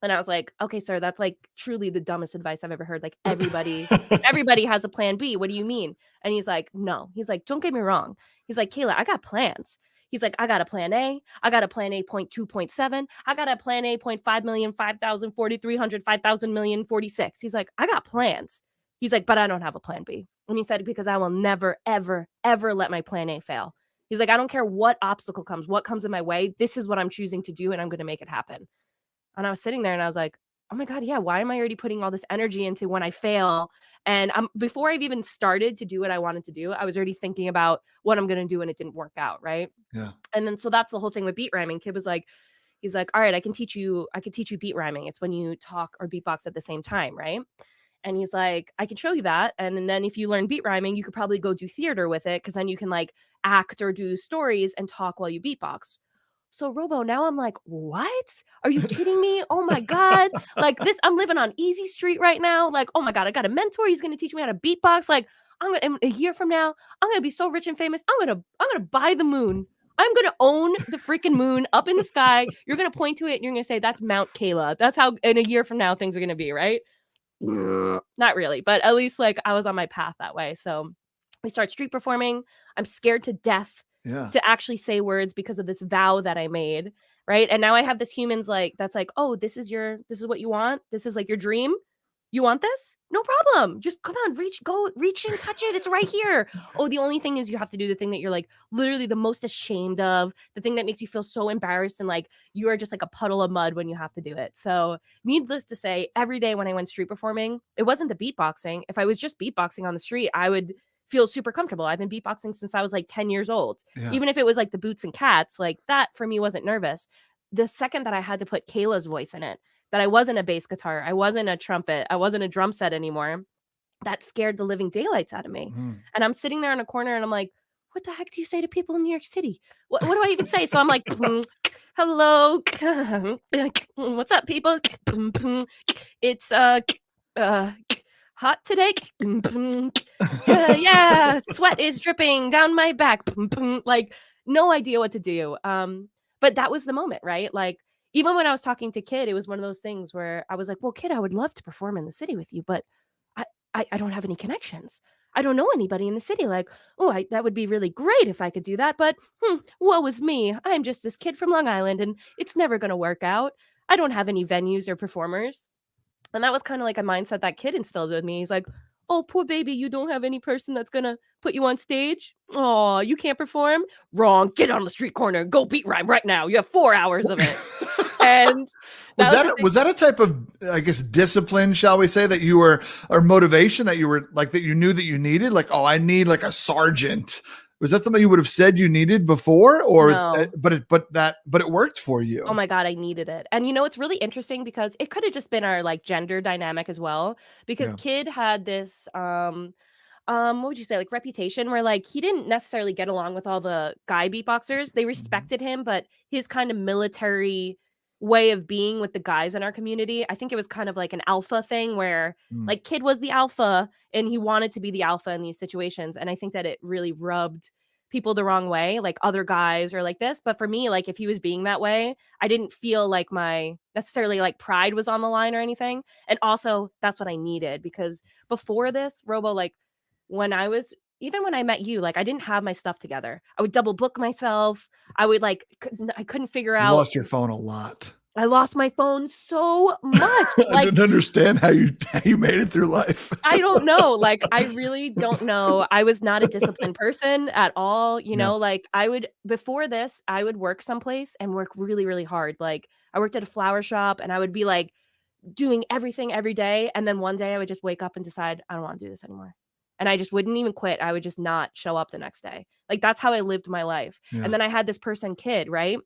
And I was like, okay, sir, that's like truly the dumbest advice I've ever heard. Like everybody has a plan B. What do you mean? And he's like, no. He's like, don't get me wrong. He's like, Kaila, I got plans. He's like, I got a plan A. I got a plan A 0.2.7. I got a plan A 0.5 million, 5,000, 4,300, 5,000 million, 46. He's like, I got plans. He's like, but I don't have a plan B. And he said, because I will never, ever, ever let my plan A fail. He's like, I don't care what obstacle comes, what comes in my way. This is what I'm choosing to do, and I'm going to make it happen. And I was sitting there and I was like, oh my God, yeah, why am I already putting all this energy into when I fail? And before I've even started to do what I wanted to do, I was already thinking about what I'm going to do when it didn't work out. Right. Yeah. And then, so that's the whole thing with beat rhyming. Kid was like, he's like, all right, I could teach you beat rhyming. It's when you talk or beatbox at the same time. Right. And he's like, I can show you that. And then if you learn beat rhyming, you could probably go do theater with it. Cause then you can like act or do stories and talk while you beatbox. So Robo, now I'm like, what? Are you kidding me? Oh my God. Like this, I'm living on Easy Street right now. Like, oh my God, I got a mentor. He's going to teach me how to beatbox. Like I'm going to, a year from now, I'm going to be so rich and famous. I'm going to buy the moon. I'm going to own the freaking moon up in the sky. You're going to point to it and you're going to say, that's Mount Kaila. That's how in a year from now, things are going to be, right? Not really, but at least like I was on my path that way. So we start street performing. I'm scared to death to actually say words because of this vow that I made. Right. And now I have this humans like, that's like, oh, this is what you want. This is like your dream. You want this? No problem. Just come on, reach and touch it. It's right here. Oh, the only thing is you have to do the thing that you're like literally the most ashamed of, the thing that makes you feel so embarrassed and like you are just like a puddle of mud when you have to do it. So needless to say, every day when I went street performing, it wasn't the beatboxing. If I was just beatboxing on the street, I would feel super comfortable. I've been beatboxing since I was like 10 years old. Yeah. Even if it was like the boots and cats, like that for me wasn't nervous. The second that I had to put Kaila's voice in it, that I wasn't a bass guitar, I wasn't a trumpet, I wasn't a drum set anymore, that scared the living daylights out of me. And I'm sitting there in a corner and I'm like, what the heck do you say to people in New York City? What do I even say? So I'm like, hello, what's up, people? It's hot today. Yeah, sweat is dripping down my back. Like no idea what to do. But that was the moment, right? Like even when I was talking to Kid, it was one of those things where I was like, well, Kid, I would love to perform in the city with you, but I don't have any connections. I don't know anybody in the city. Like, oh, that would be really great if I could do that. But woe is me. I'm just this kid from Long Island and it's never going to work out. I don't have any venues or performers. And that was kind of like a mindset that Kid instilled with me. He's like, oh, poor baby, you don't have any person that's going to put you on stage? Oh, you can't perform? Wrong. Get on the street corner. Go beat rhyme right now. You have 4 hours of it. And was that a type of, I guess, discipline, shall we say, that you were, or motivation that you were like, that you knew that you needed? Like, oh, I need like a sergeant. Was that something you would have said you needed before, or no. But it worked for you? Oh my God, I needed it. And you know, it's really interesting because it could have just been our like gender dynamic as well. Because Kid had this what would you say, like reputation where like he didn't necessarily get along with all the guy beatboxers. They respected him, but his kind of military way of being with the guys in our community, I think it was kind of like an alpha thing where like Kid was the alpha and he wanted to be the alpha in these situations. And I think that it really rubbed people the wrong way, like other guys or like this. But for me, like if he was being that way, I didn't feel like my necessarily like pride was on the line or anything. And also that's what I needed, because before this, Robo, like even when I met you, like I didn't have my stuff together. I would double book myself. I would like, I couldn't figure out. You lost your phone a lot. I lost my phone so much. I Like, didn't understand how you made it through life. I don't know. Like, I really don't know. I was not a disciplined person at all. Yeah. Like, I would, before this, I would work someplace and work really, really hard. Like, I worked at a flower shop and I would be like doing everything every day. And then one day I would just wake up and decide, I don't want to do this anymore. And I just wouldn't even quit. I would just not show up the next day. Like, that's how I lived my life. And Yeah. then I had this person kid, right?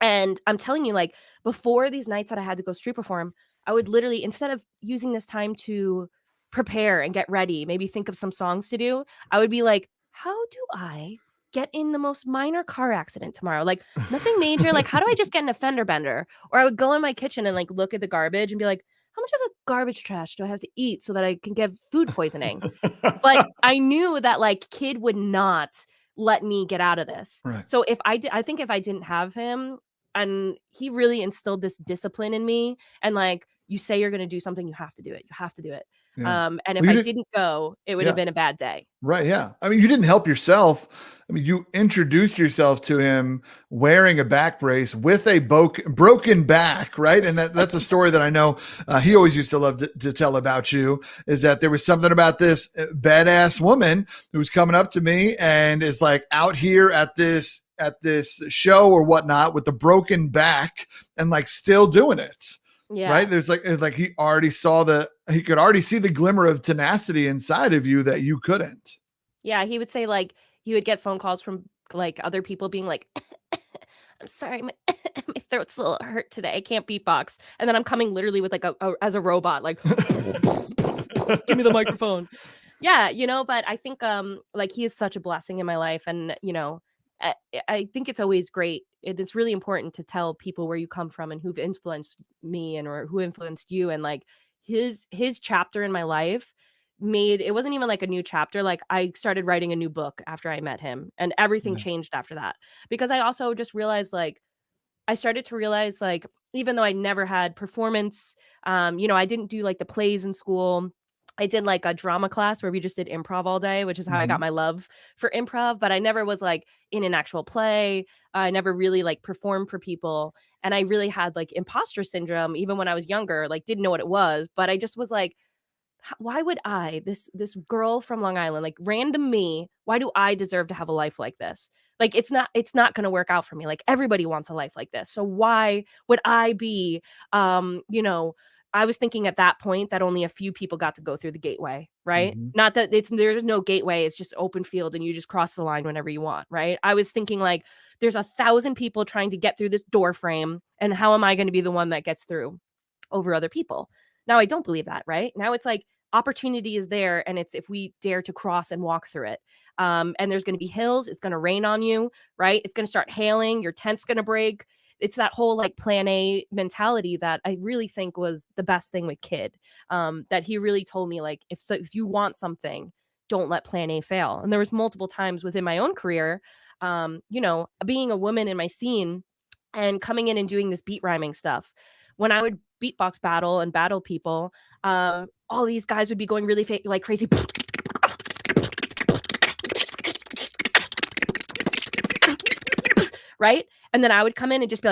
And I'm telling you, like, before these nights that I had to go street perform, I would literally, instead of using this time to prepare and get ready, maybe think of some songs to do, I would be like, how do I get in the most minor car accident tomorrow? Like, nothing major. Like, how do I just get in a fender bender? Or I would go in my kitchen and like look at the garbage and be like, how much of the garbage trash do I have to eat so that I can get food poisoning? But I knew that like kid would not let me get out of this. Right. So if I did, I think if I didn't have him, and he really instilled this discipline in me, and like, you say you're going to do something, you have to do it. You have to do it. Yeah. And if Well, I you did, didn't go, it would have yeah. been a bad day. Right. Yeah. I mean, you didn't help yourself. I mean, you introduced yourself to him wearing a back brace with a broken back. Right. And that's a story that I know he always used to love to tell about you, is that there was something about this badass woman who was coming up to me and is like out here at this show or whatnot with the broken back and like still doing it. Yeah. Right. There's like, it's like he could already see the glimmer of tenacity inside of you that you couldn't. Yeah. He would say, like, he would get phone calls from like other people being like, I'm sorry, my, my throat's a little hurt today. I can't beatbox. And then I'm coming literally with like as a robot, like, give me the microphone. Yeah, but I think like, he is such a blessing in my life. And I think it's always great. It's really important to tell people where you come from and who've influenced me and or who influenced you. And like, his chapter in my life made it wasn't even like a new chapter. Like, I started writing a new book after I met him, and everything Yeah. changed after that, because I also just realized, like, I started to realize, like, even though I never had performance, I didn't do like the plays in school. I did like a drama class where we just did improv all day, which is how I got Mhm. my love for improv, but I never was like in an actual play. I never really like performed for people. And I really had like imposter syndrome even when I was younger, like, didn't know what it was, but I just was like, why would I, this girl from Long Island, like random me, why do I deserve to have a life like this? Like, it's not going to work out for me. Like, everybody wants a life like this. So why would I be, I was thinking at that point that only a few people got to go through the gateway, right? Mhm. Not that there's no gateway. It's just open field and you just cross the line whenever you want, right? I was thinking like, there's 1,000 people trying to get through this door frame, and how am I going to be the one that gets through over other people? Now I don't believe that, right? Now it's like, opportunity is there, and it's if we dare to cross and walk through it. And there's going to be hills. It's going to rain on you, right? It's going to start hailing. Your tent's going to break. It's that whole like plan A mentality that I really think was the best thing with Kid. That he really told me, like, if you want something, don't let plan A fail. And there was multiple times within my own career, being a woman in my scene and coming in and doing this beat rhyming stuff. When I would beatbox battle and battle people, all these guys would be going really like crazy, right? And then I would come in and just be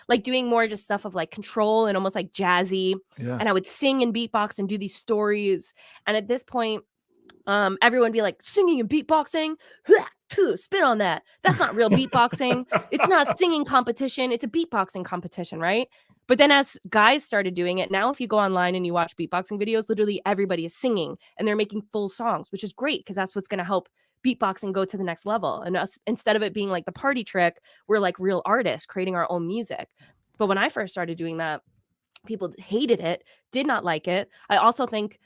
like doing more just stuff of like control and almost like jazzy. Yeah. And I would sing and beatbox and do these stories. And at this point, everyone would be like, singing and beatboxing, spit on that. That's not real beatboxing. It's not singing competition. It's a beatboxing competition, right? But then as guys started doing it, now if you go online and you watch beatboxing videos, literally everybody is singing and they're making full songs, which is great because that's what's going to help beatboxing go to the next level. And us, instead of it being like the party trick, we're like real artists creating our own music. But when I first started doing that, people hated it, did not like it. I also think,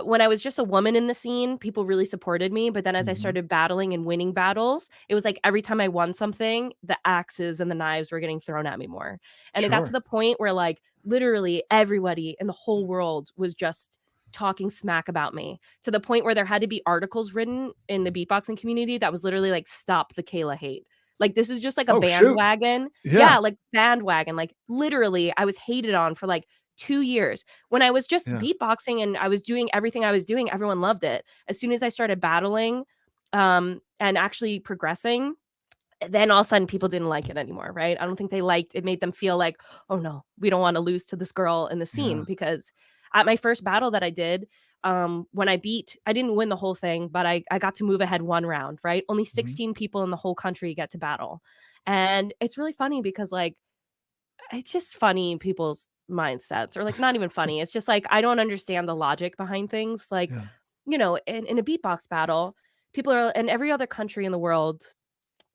when I was just a woman in the scene, people really supported me. But then as I Mhm. started battling and winning battles, it was like every time I won something, the axes and the knives were getting thrown at me more. And it got to Sure. the point where like literally everybody in the whole world was just talking smack about me, to the point where there had to be articles written in the beatboxing community that was literally like, stop the Kaila hate. Like, this is just like a Oh, shoot. bandwagon. Yeah. Yeah, like bandwagon. Like, literally, I was hated on for like 2 years. When I was just Yeah. beatboxing and I was doing everything I was doing, everyone loved it. As soon as I started battling, and actually progressing, then all of a sudden people didn't like it anymore, right? I don't think they liked it. Made them feel like, oh no, we don't want to lose to this girl in the scene. Yeah. Because at my first battle that I did, when I didn't win the whole thing, but I got to move ahead one round, right? Only 16 people in the whole country get to battle. And it's really funny because like, it's just funny people's mindsets, or like not even funny. It's just like, I don't understand the logic behind things. Like, Yeah. in a beatbox battle, people are in every other country in the world.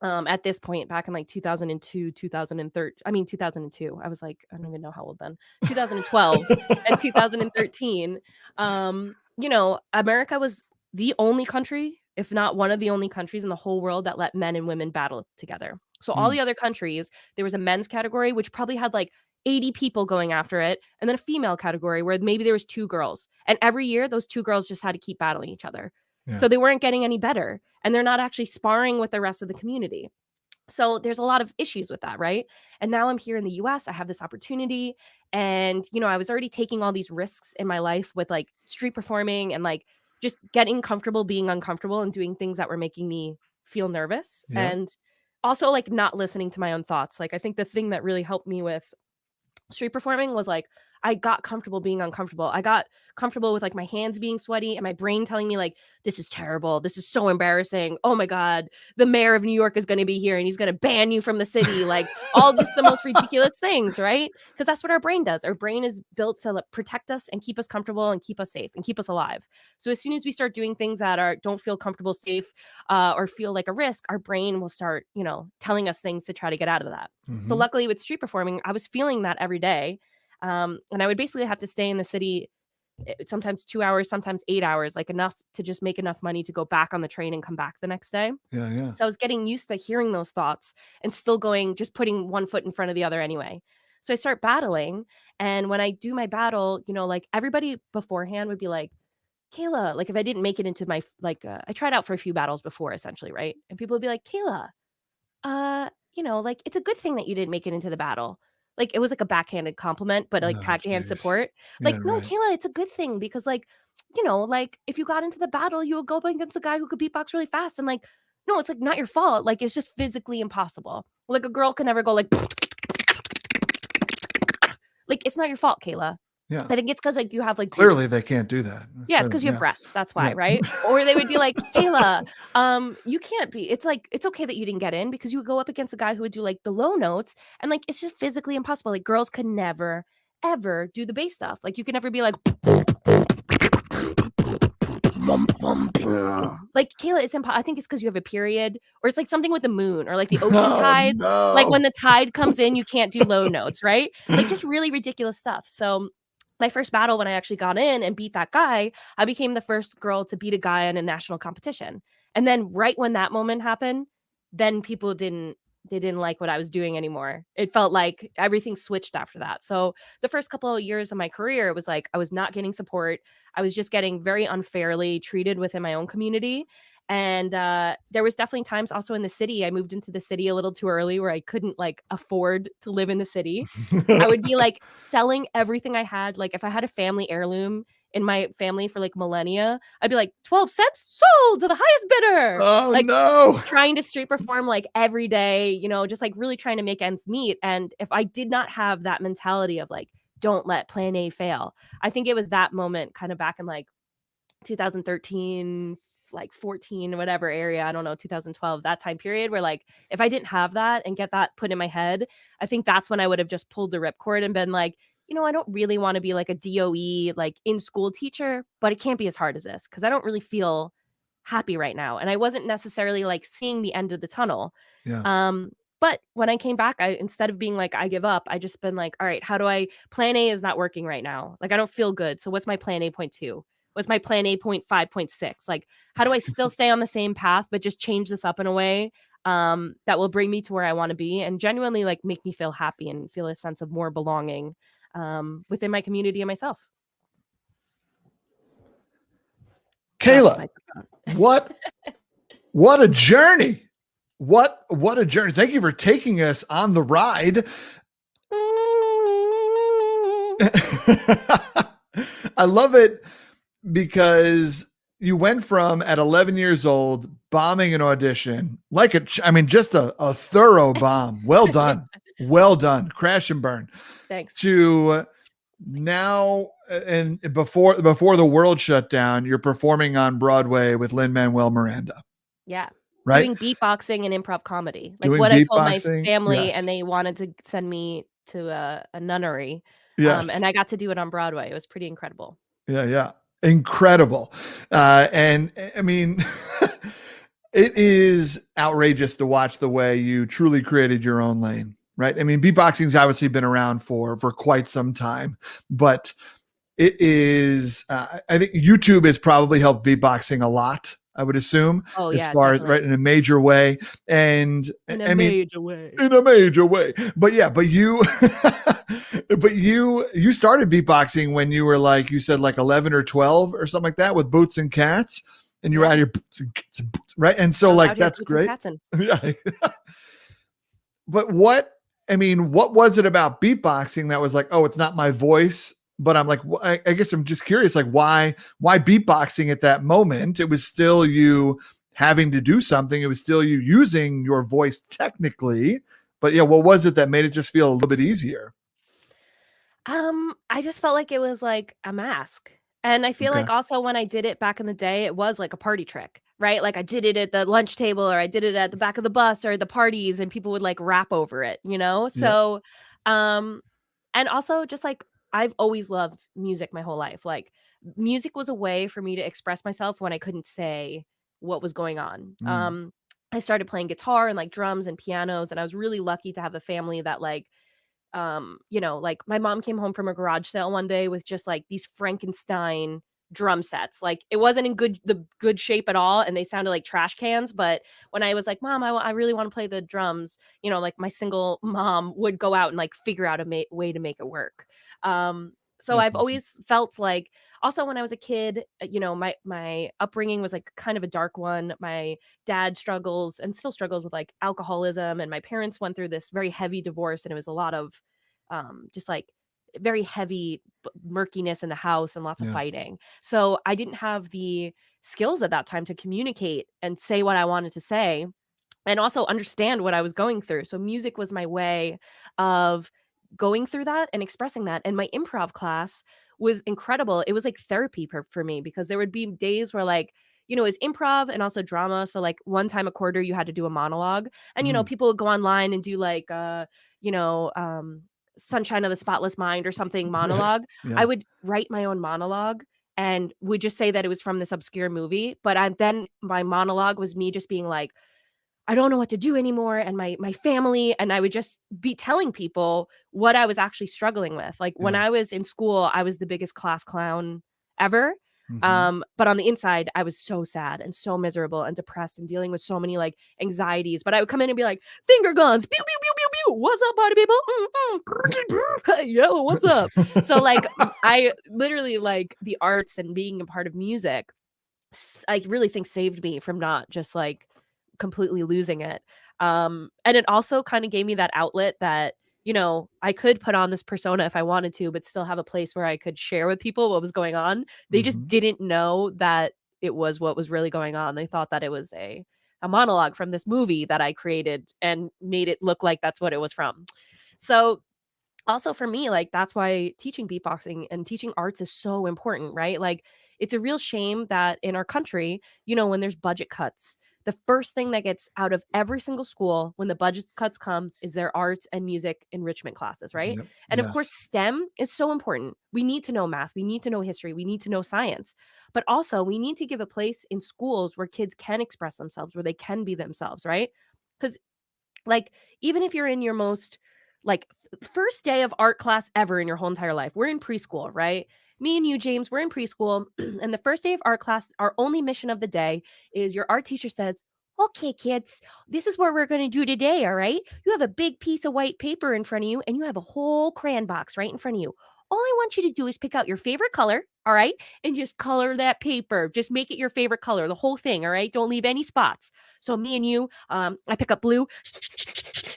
At this point, back in like 2002, 2013, I mean 2002. I was like, I don't even know how old then. 2012 and 2013. America was the only country, if not one of the only countries in the whole world that let men and women battle together. So all the other countries, there was a men's category, which probably had like 80 people going after it, and then a female category where maybe there was 2 girls. And every year, those 2 girls just had to keep battling each other. Yeah. So they weren't getting any better, and they're not actually sparring with the rest of the community. So there's a lot of issues with that, right? And now I'm here in the US, I have this opportunity, and I was already taking all these risks in my life with like street performing and like just getting comfortable being uncomfortable and doing things that were making me feel nervous, Yeah. and also like not listening to my own thoughts. Like I think the thing that really helped me with street performing was like I got comfortable being uncomfortable. I got comfortable with like my hands being sweaty and my brain telling me like, this is terrible. This is so embarrassing. Oh my God, the mayor of New York is going to be here and he's going to ban you from the city. Like all just the most ridiculous things, right? Because that's what our brain does. Our brain is built to protect us and keep us comfortable and keep us safe and keep us alive. So as soon as we start doing things that don't feel comfortable, safe, or feel like a risk, our brain will start, telling us things to try to get out of that. So luckily with street performing, I was feeling that every day. And I would basically have to stay in the city sometimes 2 hours, sometimes 8 hours, like enough to just make enough money to go back on the train and come back the next day. Yeah. So I was getting used to hearing those thoughts and still just putting one foot in front of the other anyway. So I start battling. And when I do my battle, like everybody beforehand would be like, Kaila, like if I didn't make it into my, I tried out for a few battles before essentially, right? And people would be like, Kaila, like it's a good thing that you didn't make it into the battle. Like it was like a backhanded compliment, but like Oh, backhand geez. support. Like, Yeah, no, right. Kaila, it's a good thing because like, like if you got into the battle, you would go up against a guy who could beatbox really fast. And like, no, it's like not your fault. Like it's just physically impossible. Like a girl can never go like it's not your fault, Kaila. Yeah. I think it's because like you have like Clearly boobs. they can't do that. Yeah, it's because you have breasts. That's why, Yeah. right? Or they would be like, Kaila, you can't be. It's like, it's okay that you didn't get in because you would go up against a guy who would do like the low notes. And like, it's just physically impossible. Like girls could never, ever do the bass stuff. Like you can never be like, like Kaila, it's impossible. I think it's because you have a period, or it's like something with the moon or like the ocean tides. No. Like when the tide comes in, you can't do low notes, right? Like just really ridiculous stuff. So my first battle, when I actually got in and beat that guy, I became the first girl to beat a guy in a national competition. And then right when that moment happened, then people didn't like what I was doing anymore. It felt like everything switched after that. So the first couple of years of my career, it was like I was not getting support. I was just getting very unfairly treated within my own community. And there was definitely times also in the city. I moved into the city a little too early where I couldn't like afford to live in the city. I would be like selling everything I had. Like if I had a family heirloom in my family for like millennia, I'd be like 12 cents sold to the highest bidder. Oh like no. trying to street perform like every day, just like really trying to make ends meet. And if I did not have that mentality of like, don't let plan A fail, I think it was that moment kind of back in like 2013, like 14, whatever area, I don't know, 2012, that time period where like, if I didn't have that and get that put in my head, I think that's when I would have just pulled the ripcord and been like, I don't really want to be like a DOE, like in school teacher, but it can't be as hard as this because I don't really feel happy right now. And I wasn't necessarily like seeing the end of the tunnel. Yeah. But when I came back, instead of being like, I give up, I just been like, all right, plan A is not working right now. Like, I don't feel good. So what's my plan A point 2? What's my plan A point 5.6? Like, how do I still stay on the same path, but just change this up in a way that will bring me to where I want to be and genuinely like make me feel happy and feel a sense of more belonging within my community and myself. Kaila, what a journey. What a journey. Thank you for taking us on the ride. I love it because you went from at 11 years old bombing an audition like just a thorough bomb. Well Yeah, done. Well done. Crash and burn. thanks. To now, and before the world shut down, you're performing on Broadway with Lin-Manuel Miranda, Yeah. right? Doing beatboxing and improv comedy. Like Doing what I told my beatboxing. family, and Yes. they wanted to send me to a nunnery. Yes. And I got to do it on Broadway. It was pretty incredible. Yeah. Yeah. Incredible. And I mean, it is outrageous to watch the way you truly created your own lane, right? I mean, beatboxing's obviously been around for quite some time, but it is, I think YouTube has probably helped beatboxing a lot, I would assume, Oh as yeah, far as, right, definitely. in a major way. And In a I mean, major way. in a major way. But yeah, but you, but you started beatboxing when you were like, you said like 11 or 12 or something like that with boots and cats. And you were Yeah. out here, boots and cats and boots, right? And so I was like, out here that's boots and great. catsin'. Yeah. But what was it about beatboxing that was like, oh, it's not my voice? But I'm like, I guess I'm just curious, like why beatboxing at that moment? It was still you having to do something. It was still you using your voice technically. But yeah, what was it that made it just feel a little bit easier? I just felt like it was like a mask. And I feel Okay. like also when I did it back in the day, it was like a party trick, right? Like I did it at the lunch table, or I did it at the back of the bus or the parties, and people would like rap over it, you know? Yep. So, um, and also just like I've always loved music my whole life. Like music was a way for me to express myself when I couldn't say what was going on. Mm. I started playing guitar and like drums and pianos, and I was really lucky to have a family that like like my mom came home from a garage sale one day with just like these Frankenstein drum sets. Like it wasn't in good shape at all, and they sounded like trash cans. But when I was like, "Mom, I really want to play the drums," like my single mom would go out and like figure out a way to make it work. So That's I've awesome. always felt like, also when I was a kid, my upbringing was like kind of a dark one. My dad struggles and still struggles with like alcoholism, and my parents went through this very heavy divorce, and it was a lot of just like very heavy murkiness in the house and lots of Yeah. fighting. So I didn't have the skills at that time to communicate and say what I wanted to say, and also understand what I was going through. So music was my way of going through that and expressing that. And my improv class was incredible. It was like therapy for me, because there would be days where like, it was improv and also drama. So like one time a quarter you had to do a monologue, and Mm. people would go online and do like you know, um Sunshine of the Spotless Mind or something Right. monologue. I Yeah. would write my own monologue and would just say that it was from this obscure movie. But then my monologue was me just being like, I don't know what to do anymore, and my family, and I would just be telling people what I was actually struggling with. Like when Yeah. I was in school, I was the biggest class clown ever. Mm-hmm. But on the inside, I was so sad and so miserable and depressed and dealing with so many like anxieties. But I would come in and be like, finger guns, pew pew pew pew pew. What's up, party people? Yo, what's up? So like I literally like the arts and being a part of music, I really think saved me from not just like completely losing it. And it also kind of gave me that outlet that, I could put on this persona if I wanted to, but still have a place where I could share with people what was going on. They just Mm-hmm. didn't know that it was what was really going on. They thought that it was a monologue from this movie that I created and made it look like that's what it was from. So also for me, like that's why teaching beatboxing and teaching arts is so important, right? Like it's a real shame that in our country, when there's budget cuts, the first thing that gets out of every single school when the budget cuts comes is their arts and music enrichment classes, right? Yep. And of course, Yes. STEM is so important. We need to know math, we need to know history, we need to know science. But also, we need to give a place in schools where kids can express themselves, where they can be themselves, right? Cuz like, even if you're in your most like first day of art class ever in your whole entire life, we're in preschool, right? Me and you, James, we're in preschool. And the first day of art class, our only mission of the day is your art teacher says, "Okay, kids, this is what we're going to do today. All right. You have a big piece of white paper in front of you, and you have a whole crayon box right in front of you. All I want you to do is pick out your favorite color. All right. And just color that paper. Just make it your favorite color, the whole thing. All right. Don't leave any spots." So me and you, I pick up blue.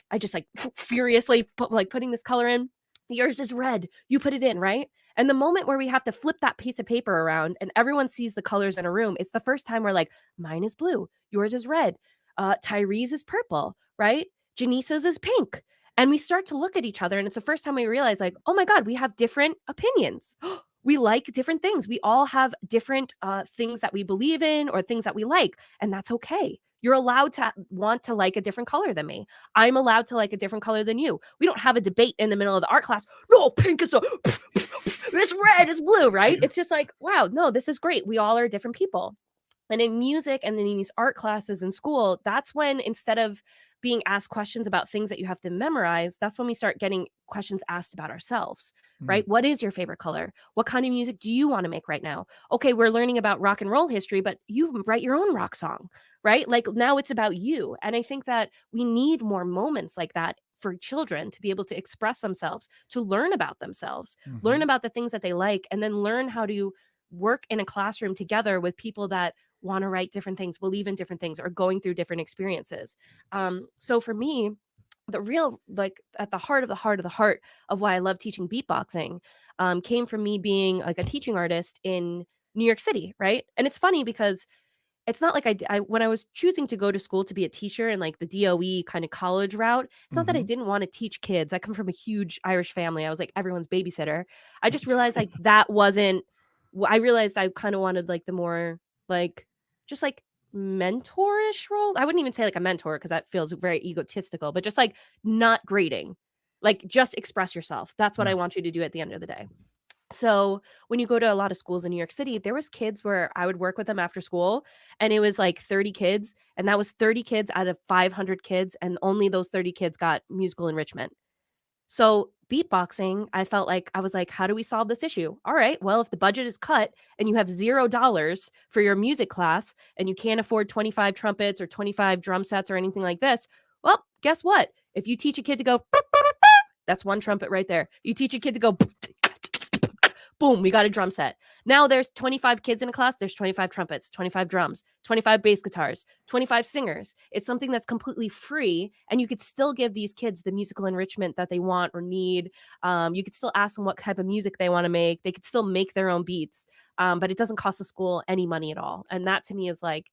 I just like furiously putting this color in. Yours is red. You put it in, right? And the moment where we have to flip that piece of paper around and everyone sees the colors in a room, it's the first time we're like, mine is blue, yours is red, Tyree's is purple, right? Janice's is pink. And we start to look at each other, and it's the first time we realize, like, oh my God, we have different opinions. We like different things. We all have different things that we believe in or things that we like, and that's okay. You're allowed to want to like a different color than me. I'm allowed to like a different color than you. We don't have a debate in the middle of the art class. No, pink is it's red, it's blue, right? It's just like, wow, no, this is great. We all are different people. And in music and in these art classes in school, that's when, instead of being asked questions about things that you have to memorize, that's when we start getting questions asked about ourselves, right? What is your favorite color? What kind of music do you want to make right now? Okay, we're learning about rock and roll history, but you write your own rock song, right? Like, now it's about you. And I think that we need more moments like that for children to be able to express themselves, to learn about themselves, learn about the things that they like, and then learn how to work in a classroom together with people that want to write different things, believe in different things, or going through different experiences. So for me, the real, like, at the heart of the heart of the heart of why I love teaching beatboxing came from me being like a teaching artist in New York City, right? And it's funny because it's not like when I was choosing to go to school to be a teacher in like the DOE kind of college route, it's not that I didn't want to teach kids. I come from a huge Irish family. I was like everyone's babysitter. I just realized like that wasn't, I realized I kind of wanted like the more like, just like mentorish role. I wouldn't even say like a mentor because that feels very egotistical, but just like not grading, like just express yourself. That's what I want you to do at the end of the day. So when you go to a lot of schools in New York City, there was kids where I would work with them after school, and it was like 30 kids, and that was 30 kids out of 500 kids, and only those 30 kids got musical enrichment. So beatboxing, I felt like, I was like, how do we solve this issue? All right, well, if the budget is cut and you have $0 for your music class and you can't afford 25 trumpets or 25 drum sets or anything like this, well, guess what? If you teach a kid to go, that's one trumpet right there. You teach a kid to go, boom, we got a drum set. Now there's 25 kids in a class. There's 25 trumpets, 25 drums, 25 bass guitars, 25 singers. It's something that's completely free. And you could still give these kids the musical enrichment that they want or need. You could still ask them what type of music they want to make. They could still make their own beats. But it doesn't cost the school any money at all. And that to me is like,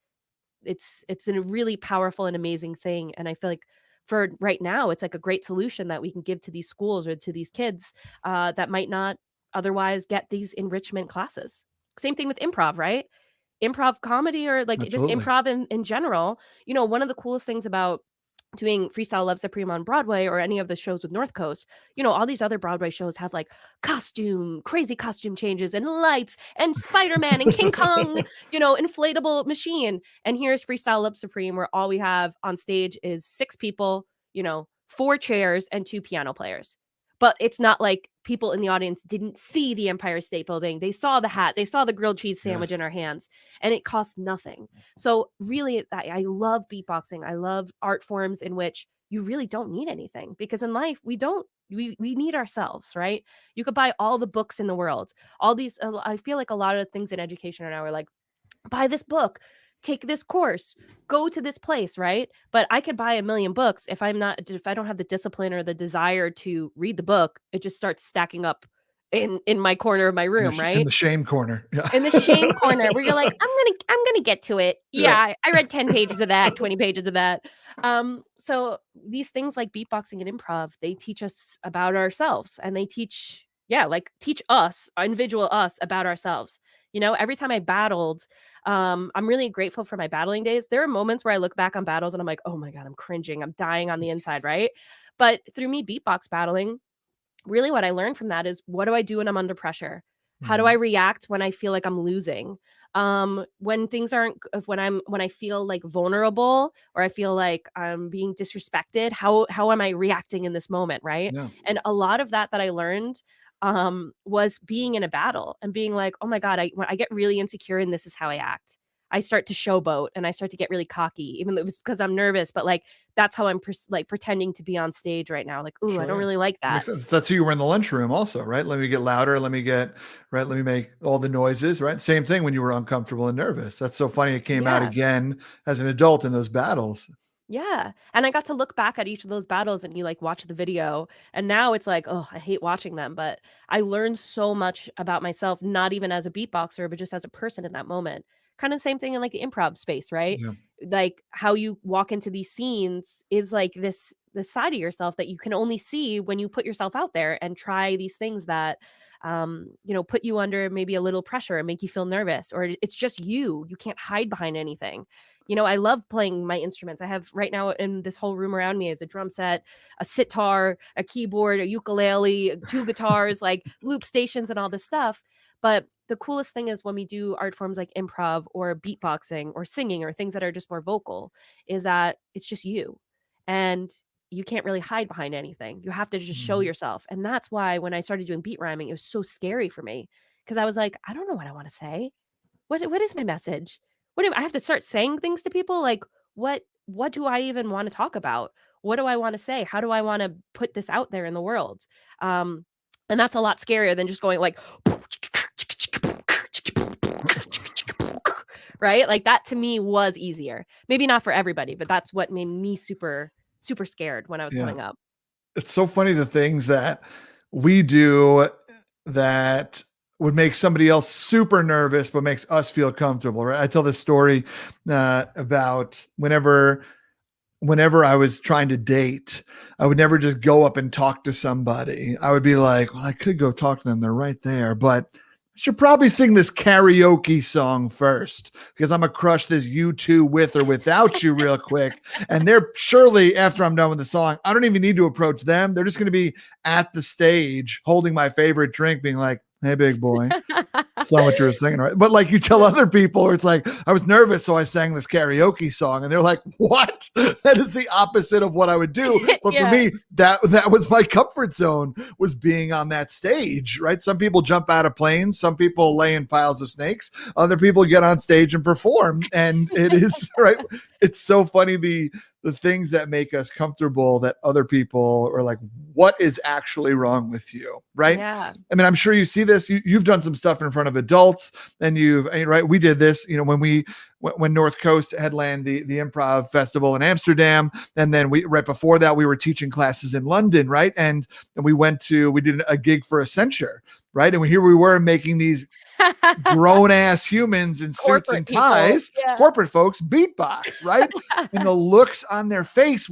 it's a really powerful and amazing thing. And I feel like for right now, it's like a great solution that we can give to these schools or to these kids that might not otherwise get these enrichment classes. Same thing with improv, right? Improv comedy, or like just Absolutely. improv in general. You know, one of the coolest things about doing Freestyle Love Supreme on Broadway or any of the shows with North Coast, you know, all these other Broadway shows have like crazy costume changes and lights and Spider-Man and King Kong, you know, inflatable machine. And here's Freestyle Love Supreme, where all we have on stage is 6 people, you know, 4 chairs and 2 piano players. But it's not like people in the audience didn't see the Empire State Building. They saw the hat. They saw the grilled cheese sandwich in our hands, and it cost nothing. So really, I love beatboxing. I love art forms in which you really don't need anything, because in life, we need ourselves, right? You could buy all the books in the world. All these, I feel like a lot of things in education right now are like, buy this book, take this course, go to this place, right? But I could buy a million books. If I don't have the discipline or the desire to read the book, it just starts stacking up in my corner of my room, right? In the shame corner. Yeah. In the shame corner where you're like, I'm gonna get to it. Yeah, I read 10 pages of that, 20 pages of that. So these things like beatboxing and improv, they teach us about ourselves, and they teach us, individual us, about ourselves. You know, every time I battled, I'm really grateful for my battling days. There are moments where I look back on battles and I'm like, oh my God, I'm cringing. I'm dying on the inside, right? But through me beatbox battling, really what I learned from that is, what do I do when I'm under pressure? How do I react when I feel like I'm losing? When things aren't, when I feel like vulnerable, or I feel like I'm being disrespected, how am I reacting in this moment, right? Yeah. And a lot of that I learned was being in a battle and being like, oh my God, when I get really insecure and this is how I act. I start to showboat and I start to get really cocky, even though it's because I'm nervous, but like, that's how I'm pretending to be on stage right now. Like, ooh, Sure. I don't really like that. Makes sense. That's who you were in the lunchroom also, right? Let me get louder. Let me make all the noises, right? Same thing when you were uncomfortable and nervous. That's so funny. It came out again as an adult in those battles. Yeah, and I got to look back at each of those battles and you, like, watch the video, and now it's like, oh, I hate watching them, but I learned so much about myself, not even as a beatboxer, but just as a person in that moment. Kinda same thing in, like, the improv space, right? Yeah. Like, how you walk into these scenes is, like, this side of yourself that you can only see when you put yourself out there and try these things that, put you under maybe a little pressure and make you feel nervous, or it's just you. You can't hide behind anything. I love playing my instruments. I have right now in this whole room around me is a drum set, a sitar, a keyboard, a ukulele, 2 guitars, like loop stations and all this stuff. But the coolest thing is when we do art forms like improv or beatboxing or singing or things that are just more vocal, is that it's just you. And you can't really hide behind anything. You have to just show Mhm. yourself. And that's why when I started doing beat rhyming, it was so scary for me because I was like, I don't know what I want to say. What is my message? What do I have to start saying things to people? Like, what do I even wanna talk about? What do I wanna say? How do I wanna put this out there in the world? Um, and that's a lot scarier than just going like, right? Like, that to me was easier. Maybe not for everybody, but that's what made me super, super scared when I was Yeah. coming up. It's so funny the things that we do that would make somebody else super nervous, but makes us feel comfortable, right? I tell this story about whenever I was trying to date, I would never just go up and talk to somebody. I would be like, well, I could go talk to them. They're right there, but I should probably sing this karaoke song first because I'm going to crush this U2 with or without you real quick. And they're surely, after I'm done with the song, I don't even need to approach them. They're just going to be at the stage holding my favorite drink, being like, hey, big boy. So what you're singing, right? But like you tell other people, it's like, I was nervous, so I sang this karaoke song, and they're like, what? That is the opposite of what I would do. But for Yeah. me, that was my comfort zone, was being on that stage, right? Some people jump out of planes, some people lay in piles of snakes, other people get on stage and perform. And it is right. It's so funny the things that make us comfortable that other people are like, what is actually wrong with you? Right. Yeah. I mean, I'm sure you see this. You've done some stuff in front of adults, and right. We did this, when North Coast headlined the improv festival in Amsterdam. And then right before that, we were teaching classes in London. Right. And we did a gig for Accenture. Right. And here we were making these grown ass humans in suits Corporate and people. ties, Yeah. corporate folks, beatbox, right? And the looks on their face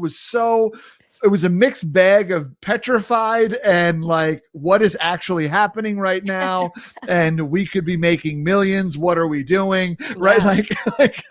it was a mixed bag of petrified and like, what is actually happening right now? And we could be making millions. What are we doing? Right. Yeah. Like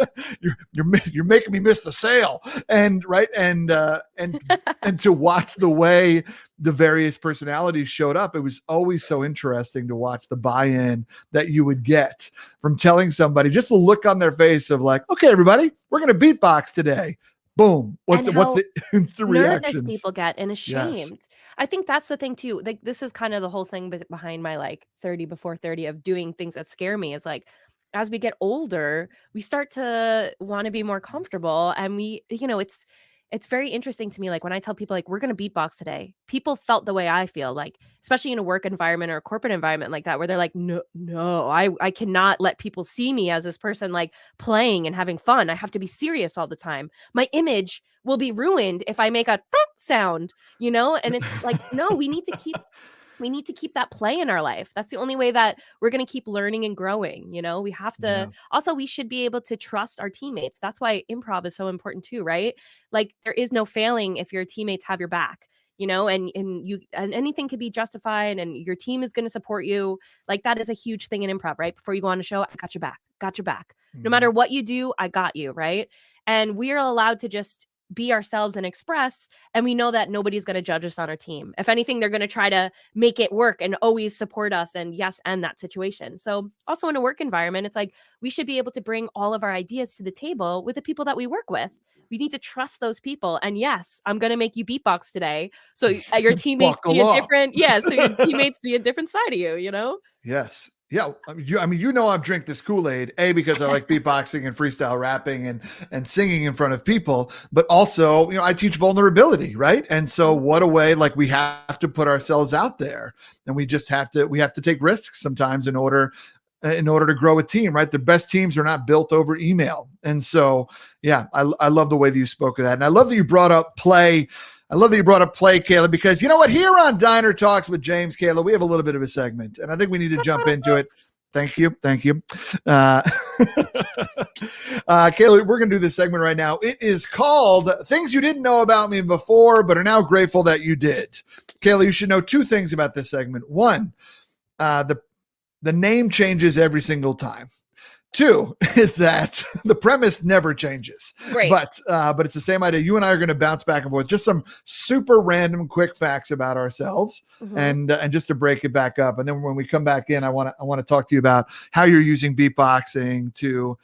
you're making me miss the sale. And right. And to watch the way the various personalities showed up, it was always so interesting to watch the buy-in that you would get from telling somebody, just the look on their face of like, okay, everybody, we're going to beatbox today. Boom. What's the instant nervous reactions? people get and Yes. ashamed. I think that's the thing too. Like this is kind of the whole thing behind my like 30 before 30 of doing things that scare me is like as we get older, we start to want to be more comfortable and it's very interesting to me like when I tell people like we're going to beatbox today. People felt the way I feel like especially in a work environment or a corporate environment like that where they're like no, I cannot let people see me as this person like playing and having fun. I have to be serious all the time. My image will be ruined if I make a sound, and it's like, no, we need to keep that play in our life. That's the only way that we're going to keep learning and growing. We have to Yeah. also, we should be able to trust our teammates. That's why improv is so important too, right? Like there is no failing if your teammates have your back. And anything could be justified and your team is going to support you. Like that is a huge thing in improv, right? Before you go on a show, I got your back, got your back. No matter what you do, I got you, right? And we're allowed to just be ourselves and express. And we know that nobody's going to judge us on our team. If anything, they're going to try to make it work and always support us and yes, end that situation. So also in a work environment, it's like we should be able to bring all of our ideas to the table with the people that we work with. We need to trust those people. And yes, I'm going to make you beatbox today. So your teammates see a different, so your teammates see a different side of you. Yes. Yeah. I've drank this Kool-Aid, because I like beatboxing and freestyle rapping and singing in front of people, but also, I teach vulnerability. Right. And so what a way, like we have to put ourselves out there and we have to take risks sometimes in order in order to grow a team, right? The best teams are not built over email. And so, yeah, I love the way that you spoke of that. And I love that you brought up play. I love that you brought up play, Kaila, because you know what? Here on Diner Talks with James, Kaila, we have a little bit of a segment, and I think we need to jump into it. Thank you. Kaila, we're going to do this segment right now. It is called Things You Didn't Know About Me Before, but are now grateful that you did. Kaila, you should know two things about this segment. One, the name changes every single time. Two is that the premise never changes. Great. But it's the same idea. You and I are going to bounce back and forth. Just some super random quick facts about ourselves, and just to break it back up. And then when we come back in, I want to talk to you about how you're using beatboxing to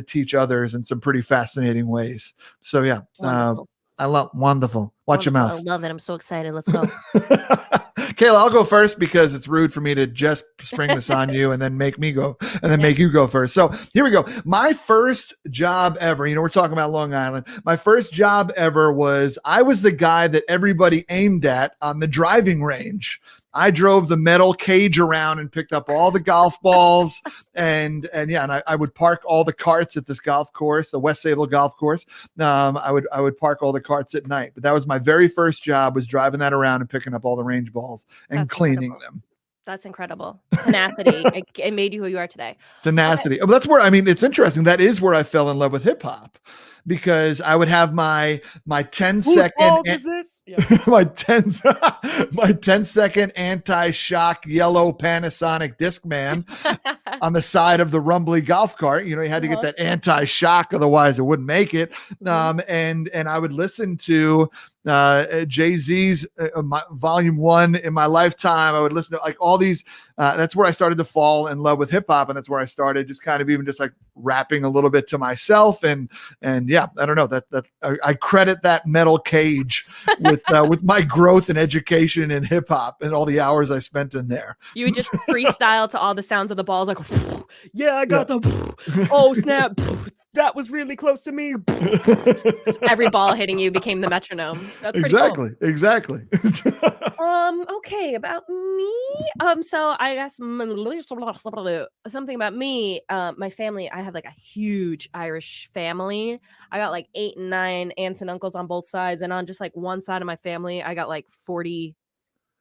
teach others in some pretty fascinating ways. So yeah, wonderful. Watch your mouth. I love it. I'm so excited. Let's go. Kaila, I'll go first because it's rude for me to just spring this on you and then make me go and then make you go first. So here we go. My first job ever, we're talking about Long Island. My first job ever was I was the guy that everybody aimed at on the driving range. I drove the metal cage around and picked up all the golf balls and I would park all the carts at this golf course, the West Sable golf course. I would park all the carts at night, but that was my very first job, was driving that around and picking up all the range balls and cleaning them. That's incredible. Tenacity. It made you who you are today. Tenacity. Okay. That's where, it's interesting. That is where I fell in love with hip hop, because I would have my 10-second my 10-second anti-shock yellow Panasonic Discman on the side of the rumbly golf cart. You had to get that anti-shock, otherwise it wouldn't make it. And I would listen to Jay-Z's Volume 1 in my lifetime. I would listen to like all these. That's where I started to fall in love with hip hop, and that's where I started just kind of even just like rapping a little bit to myself. And yeah, I don't know, that I credit that metal cage with my growth and education in hip hop and all the hours I spent in there. You would just freestyle to all the sounds of the balls, like, yeah, I got the, oh snap, that was really close to me. Every ball hitting you became the metronome. That's pretty cool. Exactly. Okay, about me. So I guess something about me. My family, I have like a huge Irish family. I got like 8 and 9 aunts and uncles on both sides, and on just like one side of my family, I got like 40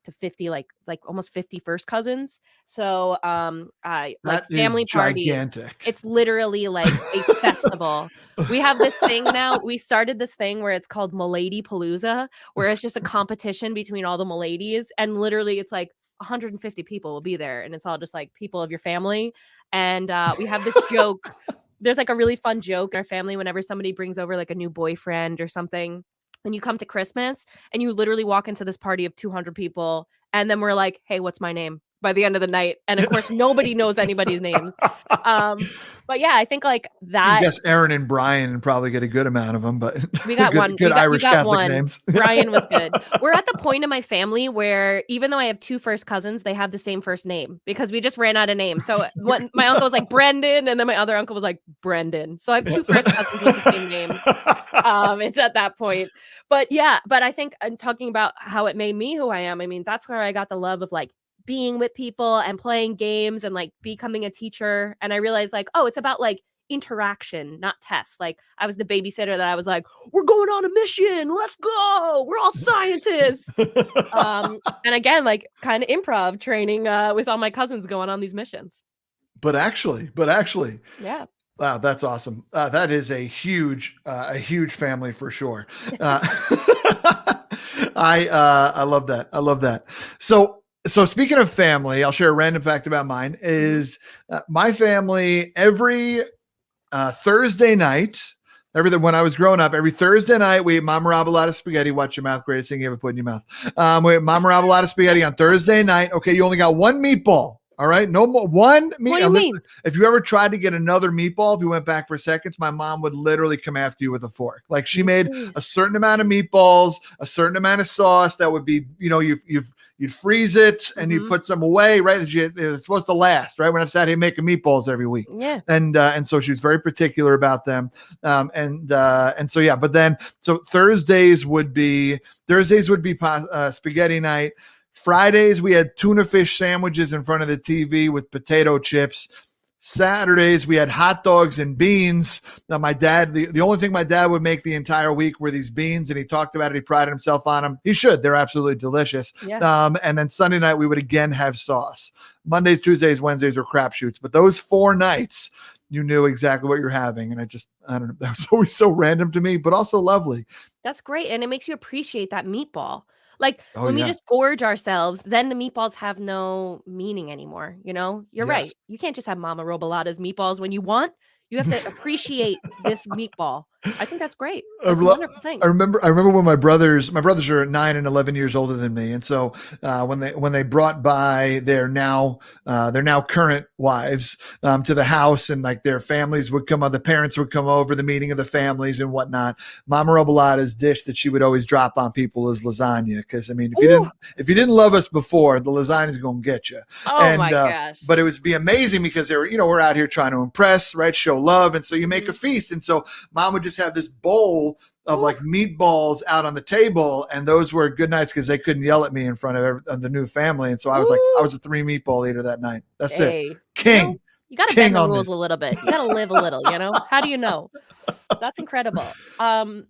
to 50, like almost 50 first cousins. So I like family parties. Gigantic. It's literally like a festival. We have this thing now. We started this thing where it's called Mullady Palooza, where it's just a competition between all the Mulladys, and literally it's like 150 people will be there, and it's all just like people of your family. And we have this joke. There's like a really fun joke in our family whenever somebody brings over like a new boyfriend or something. And you come to Christmas and you literally walk into this party of 200 people. And then we're like, hey, what's my name? By the end of the night. And of course, nobody knows anybody's name. But yeah, I think like that. I guess Aaron and Brian probably get a good amount of them, but we got one. Good Irish Catholic names. Brian was good. We're at the point in my family where even though I have 2 first cousins, they have the same first name because we just ran out of names. So when my uncle was like Brendan, and then my other uncle was like Brendan. So I have 2 first cousins with the same name. It's at that point. But yeah, but I think I'm talking about how it made me who I am. I mean, that's where I got the love of like being with people and playing games and like becoming a teacher. And I realized like, oh, it's about like interaction, not tests. Like I was the babysitter that I was like, we're going on a mission. Let's go. We're all scientists. And again, like kind of improv training with all my cousins going on these missions. But actually. Yeah. Wow, that's awesome. That is a huge family for sure. I love that. I love that. So speaking of family, I'll share a random fact about mine. Is my family every Thursday night. When I was growing up, every Thursday night we ate Mama Rabalata spaghetti. Watch your mouth, greatest thing you ever put in your mouth. We ate Mama Rabalata spaghetti on Thursday night. Okay, you only got one meatball. All right, no more one meat. What do you mean? If you ever tried to get another meatball, if you went back for seconds, my mom would literally come after you with a fork. Like she made a certain amount of meatballs, a certain amount of sauce that would be, you'd freeze it and you put some away, right? It's supposed to last, right? When I sat here making meatballs every week, yeah. And so she was very particular about them, and so yeah. But then so Thursdays would be spaghetti night. Fridays, we had tuna fish sandwiches in front of the TV with potato chips. Saturdays, we had hot dogs and beans. Now, my dad, the only thing my dad would make the entire week were these beans, and he talked about it. He prided himself on them. He should. They're absolutely delicious. Yeah. And then Sunday night, we would again have sauce. Mondays, Tuesdays, Wednesdays are crapshoots. But those 4 nights, you knew exactly what you're having. And I don't know. That was always so random to me, but also lovely. That's great. And it makes you appreciate that meatball. Like when we just gorge ourselves, then the meatballs have no meaning anymore. You know, you're right. You can't just have Mama Robolata's meatballs when you want. You have to appreciate this meatball. I think that's great. That's a wonderful thing. I remember when my brothers are 9 and 11 years older than me. And so when they brought by their now current wives to the house, and like their families would come, the parents would come over, the meeting of the families and whatnot, Mama Robolata's dish that she would always drop on people is lasagna. Because I mean, if you didn't love us before, the lasagna is going to get you. Oh my gosh. But it would be amazing because they were, we're out here trying to impress, right? Show love. And so you make a feast. And so Mom would just have this bowl of like meatballs out on the table, and those were good nights because they couldn't yell at me in front of the new family. And so I was a 3 meatball eater that night. That's it. King. You got to bend the rules a little bit. You got to live a little, How do you know? That's incredible.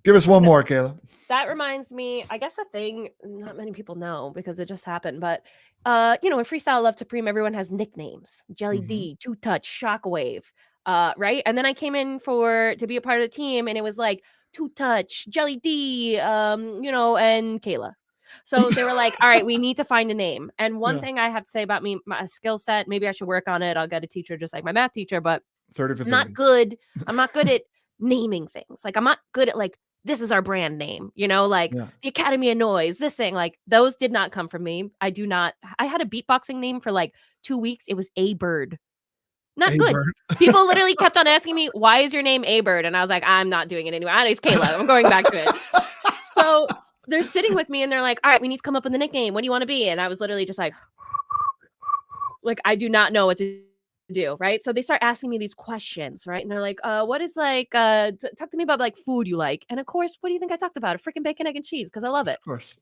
Give us one more, Kaila. That reminds me, I guess a thing not many people know because it just happened, but in Freestyle Love Supreme, everyone has nicknames. Jelly D, Two Touch, Shockwave, right? And then I came in to be a part of the team, and it was like Two Touch, Jelly D, and Kaila. So they were like, all right, we need to find a name. And one thing I have to say about me, my skill set, maybe I should work on it. I'll get a teacher just like my math teacher, but 30 for 30. I'm not good at naming things. Like I'm not good at like, this is our brand name, the Academy of Noise, this thing, like those did not come from me. I had a beatboxing name for like 2 weeks. It was A Bird. Not good. People literally kept on asking me, why is your name A Bird? And I was like, I'm not doing it anymore. It's Kaila. I'm going back to it. So they're sitting with me and they're like, all right, we need to come up with a nickname. What do you want to be? And I was literally just like, I do not know what to do. Right. So they start asking me these questions. Right. And they're like, what is talk to me about like food you like. And of course, what do you think I talked about? A freaking bacon, egg, and cheese. Cause I love it.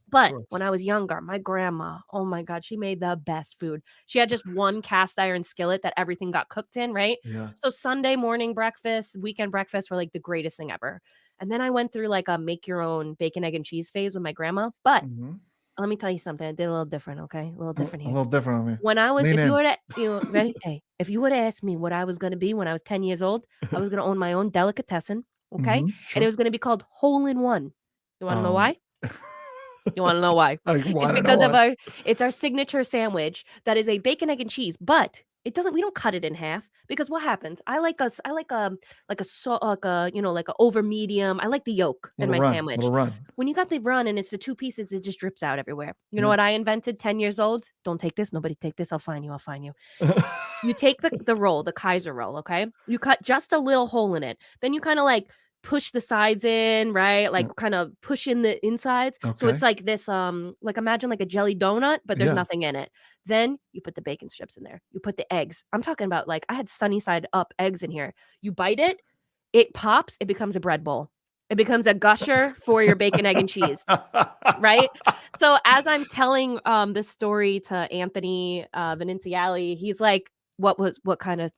But when I was younger, my grandma, oh my God, she made the best food. She had just one cast iron skillet that everything got cooked in. Right. Yeah. So Sunday morning breakfast, weekend breakfast were like the greatest thing ever. And then I went through like a make your own bacon, egg, and cheese phase with my grandma. But let me tell you something. I did a little different. Okay. A little different here. A little different on me. When I was, ready? Hey, if you would have asked me what I was going to be when I was 10 years old, I was going to own my own delicatessen. Okay. Sure. And it was going to be called Hole in One. You want to know why? You want to know why? It's because it's our signature sandwich that is a bacon, egg, and cheese, but we don't cut it in half because what happens? I like a over medium. I like the yolk in my sandwich. When you got the run and it's the 2 pieces, it just drips out everywhere. You know what I invented 10 years old? Don't take this. Nobody take this. I'll find you. You take the roll, the Kaiser roll. Okay. You cut just a little hole in it. Then you kind of like push the sides in, right? Like kind of push in the insides. Okay. So it's like this, like imagine like a jelly donut, but there's nothing in it. Then you put the bacon strips in there. You put the eggs. I'm talking about like I had sunny side up eggs in here. You bite it, it pops, it becomes a bread bowl. It becomes a gusher for your bacon, egg, and cheese, right? So as I'm telling this story to Anthony Veneziali, he's like, what kind of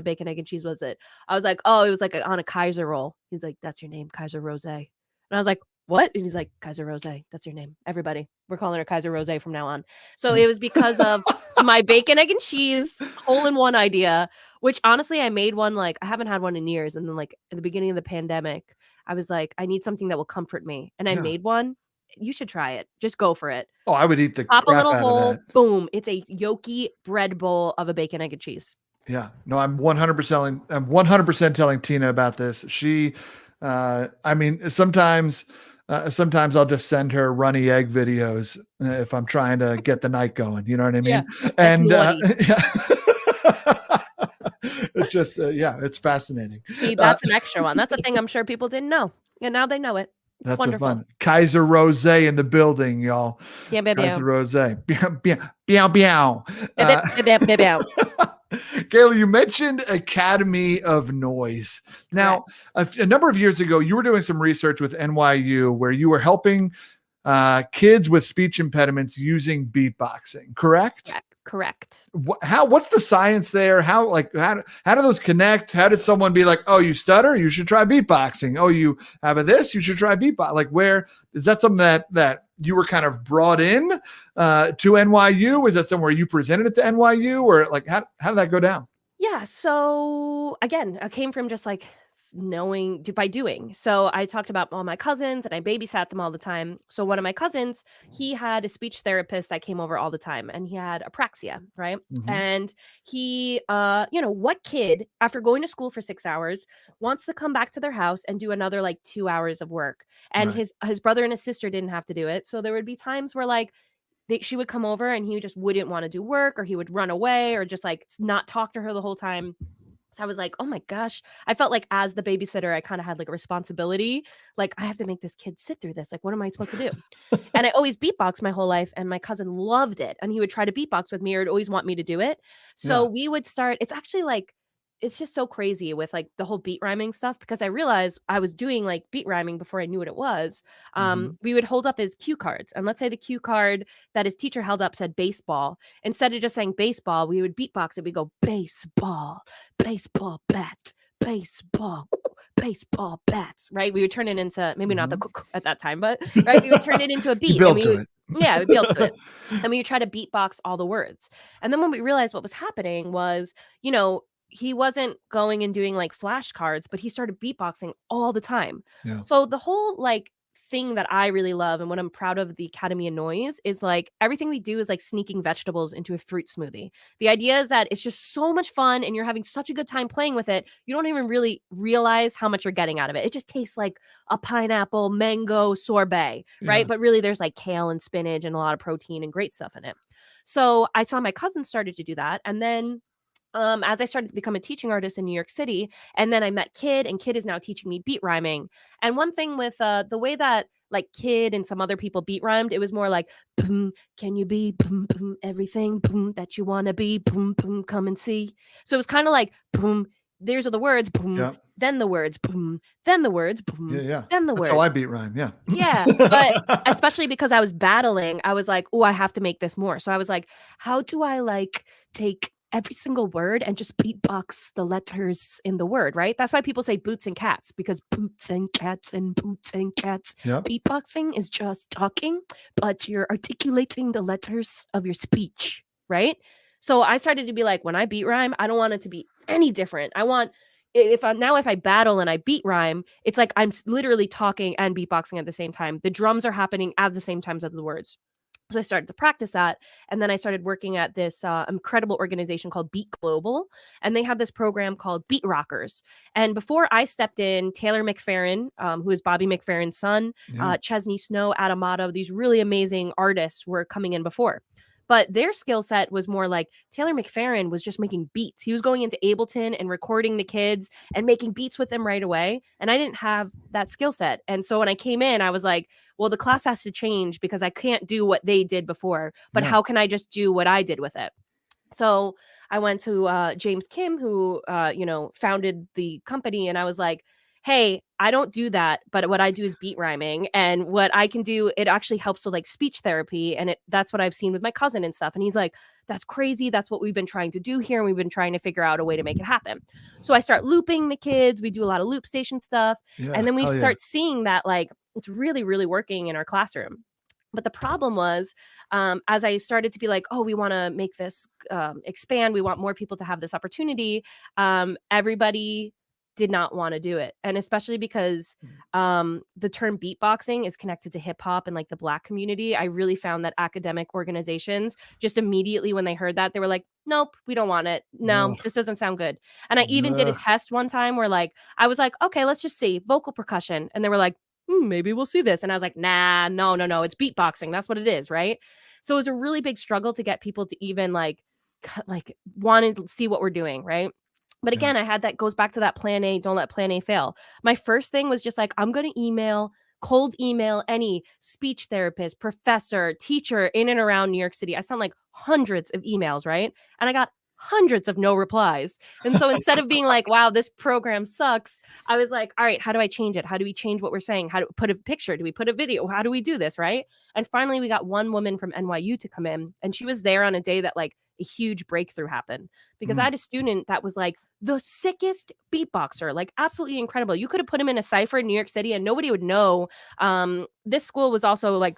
bacon, egg, and cheese was it? I was like, oh, it was like on a Kaiser roll. He's like, that's your name, Kaiser Rose. And I was like, what? And he's like, Kaiser Rose. That's your name. Everybody, we're calling her Kaiser Rose from now on. So it was because of my bacon, egg, and cheese hole in one idea, which honestly, I made one, like I haven't had one in years. And then like at the beginning of the pandemic, I was like, I need something that will comfort me. And I made one. You should try it. Just go for it. Oh, I would eat the pop crap a little out hole. of that. Boom. It's a yolky bread bowl of a bacon, egg, and cheese. Yeah. No, I'm 100% telling Tina about this. She, I mean, sometimes I'll just send her runny egg videos if I'm trying to get the night going. You know what I mean? Yeah, and it's just, it's fascinating. See, that's an extra one. That's a thing I'm sure people didn't know. And now they know it. It's that's wonderful. Fun. Kaiser Rose in the building, y'all. Yeah, baby. Kaiser Rose. Meow. Kaila, you mentioned Academy of Noise. Now, a number of years ago, you were doing some research with NYU where you were helping kids with speech impediments using beatboxing, correct? Correct. What's the science there? How do those connect? How did someone be like, oh, you stutter, you should try beatboxing? Oh, you have this, you should try beatbox. Like, where is that something that you were kind of brought in to NYU? Is that somewhere you presented it to NYU, or like how did that go down? Yeah. So again, I came from just like knowing by doing. So I talked about all my cousins and I babysat them all the time. So one of my cousins, he had a speech therapist that came over all the time and he had apraxia, right? Mm-hmm. And he what kid after going to school for 6 hours wants to come back to their house and do another like 2 hours of work? And Right. his brother and his sister didn't have to do it. So there would be times where like she would come over and he just wouldn't want to do work, or he would run away or just like not talk to her the whole time. So I was like, oh my gosh. I felt like as the babysitter, I kind of had like a responsibility. Like, I have to make this kid sit through this. Like, what am I supposed to do? And I always beatboxed my whole life. And my cousin loved it. And he would try to beatbox with me or would always want me to do it. So Yeah. we would start, it's actually like, it's just so crazy with like the whole beat rhyming stuff, because I realized I was doing like beat rhyming before I knew what it was. Mm-hmm. We would hold up his cue cards, and let's say the cue card that his teacher held up said baseball. Instead of just saying baseball, we would beatbox it. We go baseball, baseball bat, baseball, baseball bats, right? We would turn it into maybe not the at that time, but right, we would turn it into a beat. Built and to we would, it. yeah, we built to it. And we would try to beatbox all the words. And then when we realized what was happening was, he wasn't going and doing like flashcards, but he started beatboxing all the time. Yeah. So the whole like thing that I really love and what I'm proud of the Academy of Noise is like everything we do is like sneaking vegetables into a fruit smoothie. The idea is that it's just so much fun and you're having such a good time playing with it. You don't even really realize how much you're getting out of it. It just tastes like a pineapple mango sorbet, right? Yeah. But really there's like kale and spinach and a lot of protein and great stuff in it. So I saw my cousin started to do that. And then as I started to become a teaching artist in New York City, and then I met Kid, and Kid is now teaching me beat rhyming. And one thing with the way that like Kid and some other people beat rhymed, it was more like, boom, can you be boom, boom, everything boom that you want to be, boom, boom, come and see. So it was kind of like, boom, there's are the words, boom, Yeah. then the words, boom, then the words, boom, Yeah. then the That's words. how I beat rhyme. Yeah. Yeah. But especially because I was battling, I was like, oh, I have to make this more. So I was like, how do I like take every single word and just beatbox the letters in the word, right? That's why people say boots and cats, because boots and cats and boots and cats. Yep. Beatboxing is just talking, but you're articulating the letters of your speech, right? So I started to be like, when I beat rhyme, I don't want it to be any different. I want if I battle and I beat rhyme, it's like I'm literally talking and beatboxing at the same time. The drums are happening at the same times as the words. So I started to practice that. And then I started working at this incredible organization called Beat Global. And they had this program called Beat Rockers. And before I stepped in, Taylor McFerrin, who is Bobby McFerrin's son, Chesney Snow, Adamato, these really amazing artists were coming in before. But their skill set was more like Taylor McFerrin was just making beats. He was going into Ableton and recording the kids and making beats with them right away. And I didn't have that skill set. And so when I came in, I was like, well, the class has to change because I can't do what they did before. But how can I just do what I did with it? So I went to James Kim, who, founded the company. And I was like, hey, I don't do that, but what I do is beat rhyming, and what I can do, it actually helps with like speech therapy. And that's what I've seen with my cousin and stuff. And he's like, that's crazy. That's what we've been trying to do here. And we've been trying to figure out a way to make it happen. So I start looping the kids. We do a lot of loop station stuff. And then we start seeing that like, it's really, really working in our classroom. But the problem was, as I started to be like, oh, we want to make this expand. We want more people to have this opportunity. Everybody did not want to do it. And especially because the term beatboxing is connected to hip hop and like the Black community. I really found that academic organizations just immediately when they heard that, they were like, nope, we don't want it. No, this doesn't sound good. And I even did a test one time where like, I was like, okay, let's just see vocal percussion. And they were like, maybe we'll see this. And I was like, nah, no, it's beatboxing. That's what it is. Right. So it was a really big struggle to get people to even like want to see what we're doing. Right. But again, I had that goes back to that plan A, don't let plan A fail. My first thing was just like, I'm going to cold email any speech therapist, professor, teacher in and around New York City. I sent like hundreds of emails, right? And I got hundreds of no replies. And so instead of being like, wow, this program sucks, I was like, all right, how do I change it? How do we change what we're saying? How do we put a picture? Do we put a video? How do we do this? Right. And finally, we got one woman from NYU to come in, and she was there on a day that like a huge breakthrough happened, because I had a student that was like the sickest beatboxer, like absolutely incredible. You could have put him in a cypher in New York City and nobody would know. This school was also like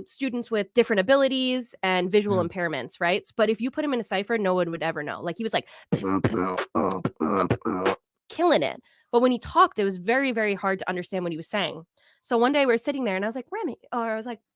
students with different abilities and visual impairments, right? But if you put him in a cypher, no one would ever know. Like he was like killing it. But when he talked, it was very, very hard to understand what he was saying. So one day we were sitting there and I was like,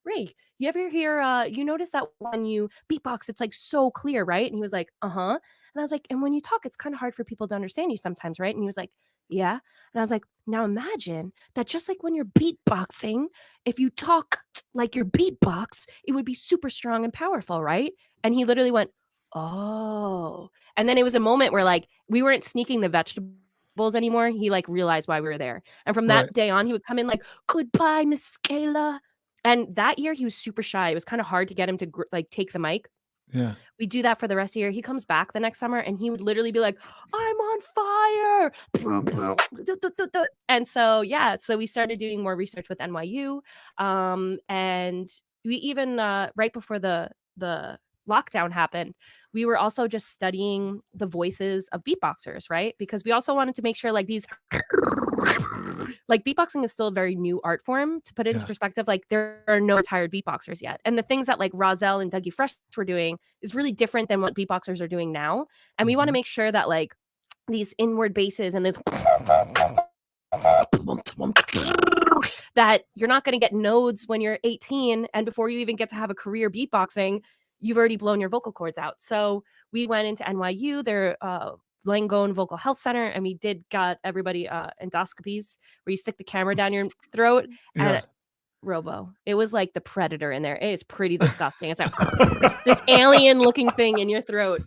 Ray, you ever hear, you notice that when you beatbox, it's like so clear, right? And he was like, uh-huh. And I was like, and when you talk, it's kind of hard for people to understand you sometimes, right? And he was like, yeah. And I was like, now imagine that just like when you're beatboxing, if you talk like your beatbox, it would be super strong and powerful, right? And he literally went, oh. And then it was a moment where like we weren't sneaking the vegetables anymore. He like realized why we were there. And from that day on, he would come in like, goodbye, Miss Kaila. And that year he was super shy. It was kind of hard to get him to like take the mic. Yeah. We do that for the rest of the year. He comes back the next summer and he would literally be like, I'm on fire. And so, yeah, so we started doing more research with NYU. And we even, right before the lockdown happened, we were also just studying the voices of beatboxers, right? Because we also wanted to make sure like these, like beatboxing is still a very new art form. To put it into perspective, like there are no retired beatboxers yet. And the things that like Rozelle and Dougie Fresh were doing is really different than what beatboxers are doing now. And we want to make sure that like these inward basses and this that you're not going to get nodes when you're 18 and before you even get to have a career beatboxing, you've already blown your vocal cords out. So we went into NYU, their Langone Vocal Health Center, and we got everybody endoscopies where you stick the camera down your throat. And Robo, it was like the Predator in there. It is pretty disgusting. It's like this alien looking thing in your throat.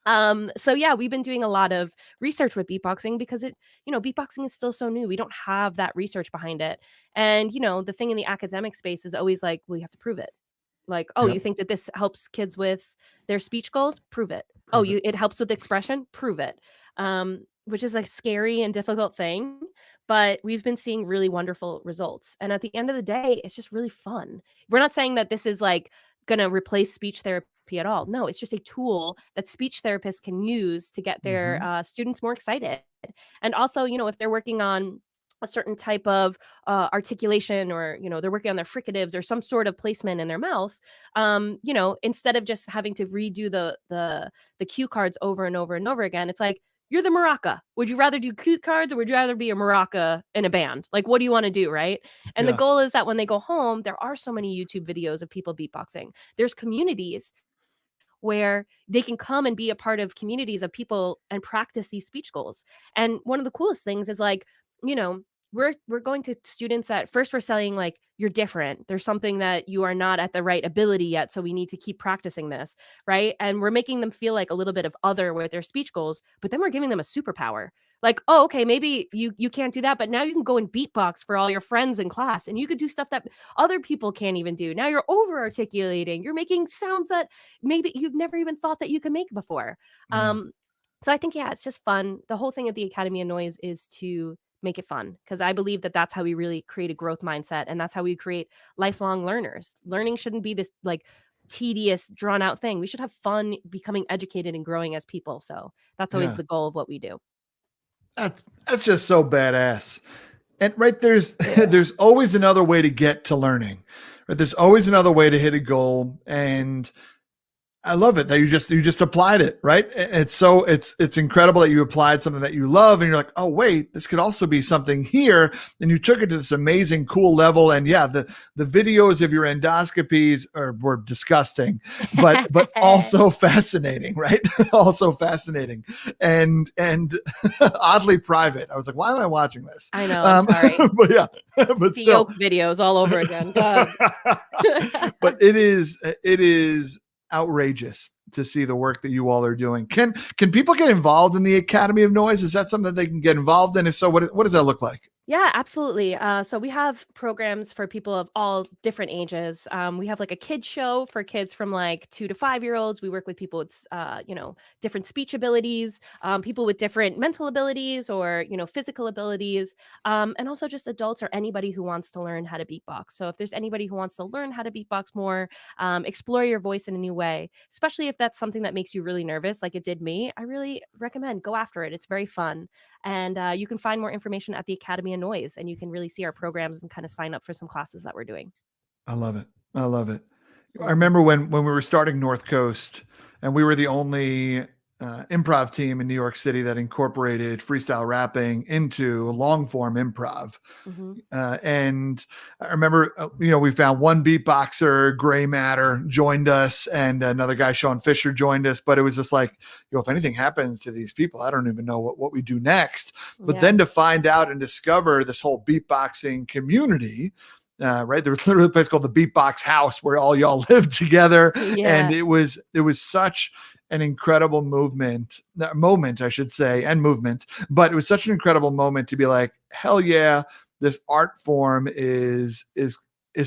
So yeah, we've been doing a lot of research with beatboxing because beatboxing is still so new. We don't have that research behind it. And, the thing in the academic space is always like, well, you have to prove it. Like, oh, you think that this helps kids with their speech goals? Prove it. It helps with expression? Prove it. Which is a scary and difficult thing, but we've been seeing really wonderful results. And at the end of the day, it's just really fun. We're not saying that this is like going to replace speech therapy at all. No, it's just a tool that speech therapists can use to get their students more excited. And also, if they're working on a certain type of articulation or, they're working on their fricatives or some sort of placement in their mouth, instead of just having to redo the cue cards over and over and over again, it's like, you're the maraca. Would you rather do cue cards or would you rather be a maraca in a band? Like, what do you want to do, right? And the goal is that when they go home, there are so many YouTube videos of people beatboxing. There's communities where they can come and be a part of communities of people and practice these speech goals. And one of the coolest things is like, we're going to students that first we're saying like, you're different. There's something that you are not at the right ability yet. So we need to keep practicing this. Right. And we're making them feel like a little bit of other with their speech goals, but then we're giving them a superpower. Like, oh, okay, maybe you can't do that, but now you can go and beatbox for all your friends in class and you could do stuff that other people can't even do. Now you're over articulating. You're making sounds that maybe you've never even thought that you could make before. So I think, it's just fun. The whole thing at the Academy of Noise is to make it fun, because I believe that that's how we really create a growth mindset, and that's how we create lifelong learners. Learning shouldn't be this like tedious, drawn out thing. We should have fun becoming educated and growing as people. So that's always the goal of what we do. That's just so badass. And there's always another way to get to learning. Right? There's always another way to hit a goal, and I love it that you just applied it, right? It's incredible that you applied something that you love and you're like, oh wait, this could also be something here. And you took it to this amazing, cool level. And the videos of your endoscopies were disgusting, but also fascinating, right? Also fascinating and oddly private. I was like, why am I watching this? I know, I'm sorry. But yeah, but still yoke videos all over again. But it is outrageous to see the work that you all are doing. Can people get involved in the Academy of Noise? Is that something that they can get involved in? If so, what does that look like? Yeah, absolutely. So we have programs for people of all different ages. We have like a kid show for kids from like 2 to 5 year olds. We work with people with, different speech abilities, people with different mental abilities or, physical abilities, and also just adults or anybody who wants to learn how to beatbox. So if there's anybody who wants to learn how to beatbox more, explore your voice in a new way, especially if that's something that makes you really nervous, like it did me, I really recommend go after it. It's very fun. And you can find more information at the Academy of Noise, and you can really see our programs and kind of sign up for some classes that we're doing. I love it. I love it. I Mhm. remember when we were starting North Coast, and we were the only improv team in New York City that incorporated freestyle rapping into long form improv. Mhm. And I remember, we found one beatboxer, Gray Matter, joined us, and another guy, Sean Fisher, joined us. But it was just like, if anything happens to these people, I don't even know what we do next. But Yeah. then to find out and discover this whole beatboxing community, right? There was literally a place called the Beatbox House where all y'all lived together, and Yeah. it was such an incredible moment, I should say, and movement. But it was such an incredible moment to be like, hell yeah, this art form is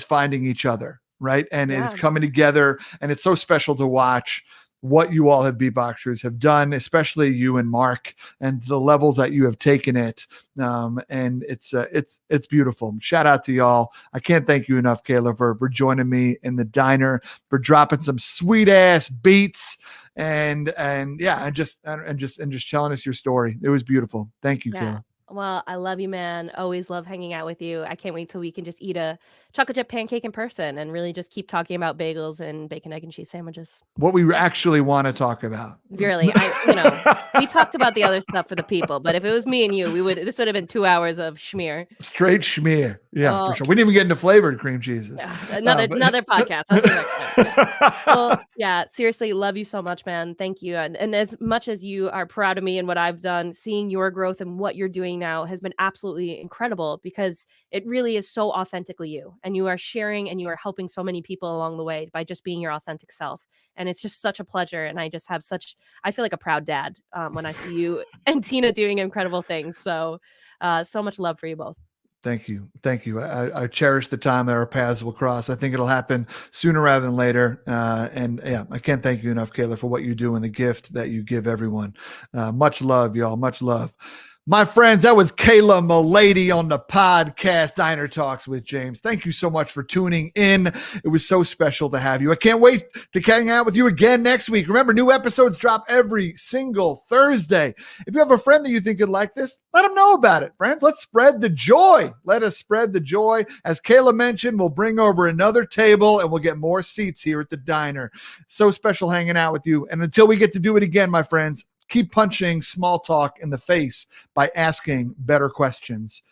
finding each other, right? And it is Yeah. coming together, and it's so special to watch what you all have beatboxers have done, especially you and Mark, and the levels that you have taken it. And it's beautiful. Shout out to y'all. I can't thank you enough, Kaila, for joining me in the diner, for dropping some sweet ass beats, and yeah, and just telling us your story. It was beautiful. Thank you, Yeah. Kaila. Well, I love you, man. Always love hanging out with you. I can't wait till we can just eat a chocolate chip pancake in person and really just keep talking about bagels and bacon, egg, and cheese sandwiches. What we actually want to talk about. Really, we talked about the other stuff for the people, but if it was me and you, this would have been 2 hours of schmear. Straight schmear. Yeah, for Well, sure. We didn't even get into flavored cream cheeses. another But another podcast. That's the next time. Yeah. Well, yeah, seriously, love you so much, man. Thank you. And as much as you are proud of me and what I've done, seeing your growth and what you're doing now has been absolutely incredible because it really is so authentically you. And you are sharing and you are helping so many people along the way by just being your authentic self. And it's just such a pleasure. And I just have I feel like a proud dad when I see you and Tina doing incredible things. So, so much love for you both. Thank you. Thank you. I cherish the time that our paths will cross. I think it'll happen sooner rather than later. And yeah, I can't thank you enough, Kaila, for what you do and the gift that you give everyone. Much love, y'all. Much love. My friends, that was Kaila Mullady on the podcast Diner Talks with James. Thank you so much for tuning in. It was so special to have you. I can't wait to hang out with you again next week. Remember, new episodes drop every single Thursday. If you have a friend that you think would like this, let them know about it, friends. Let's spread the joy. Let us spread the joy. As Kaila mentioned, we'll bring over another table and we'll get more seats here at the diner. So special hanging out with you. And until we get to do it again, my friends, keep punching small talk in the face by asking better questions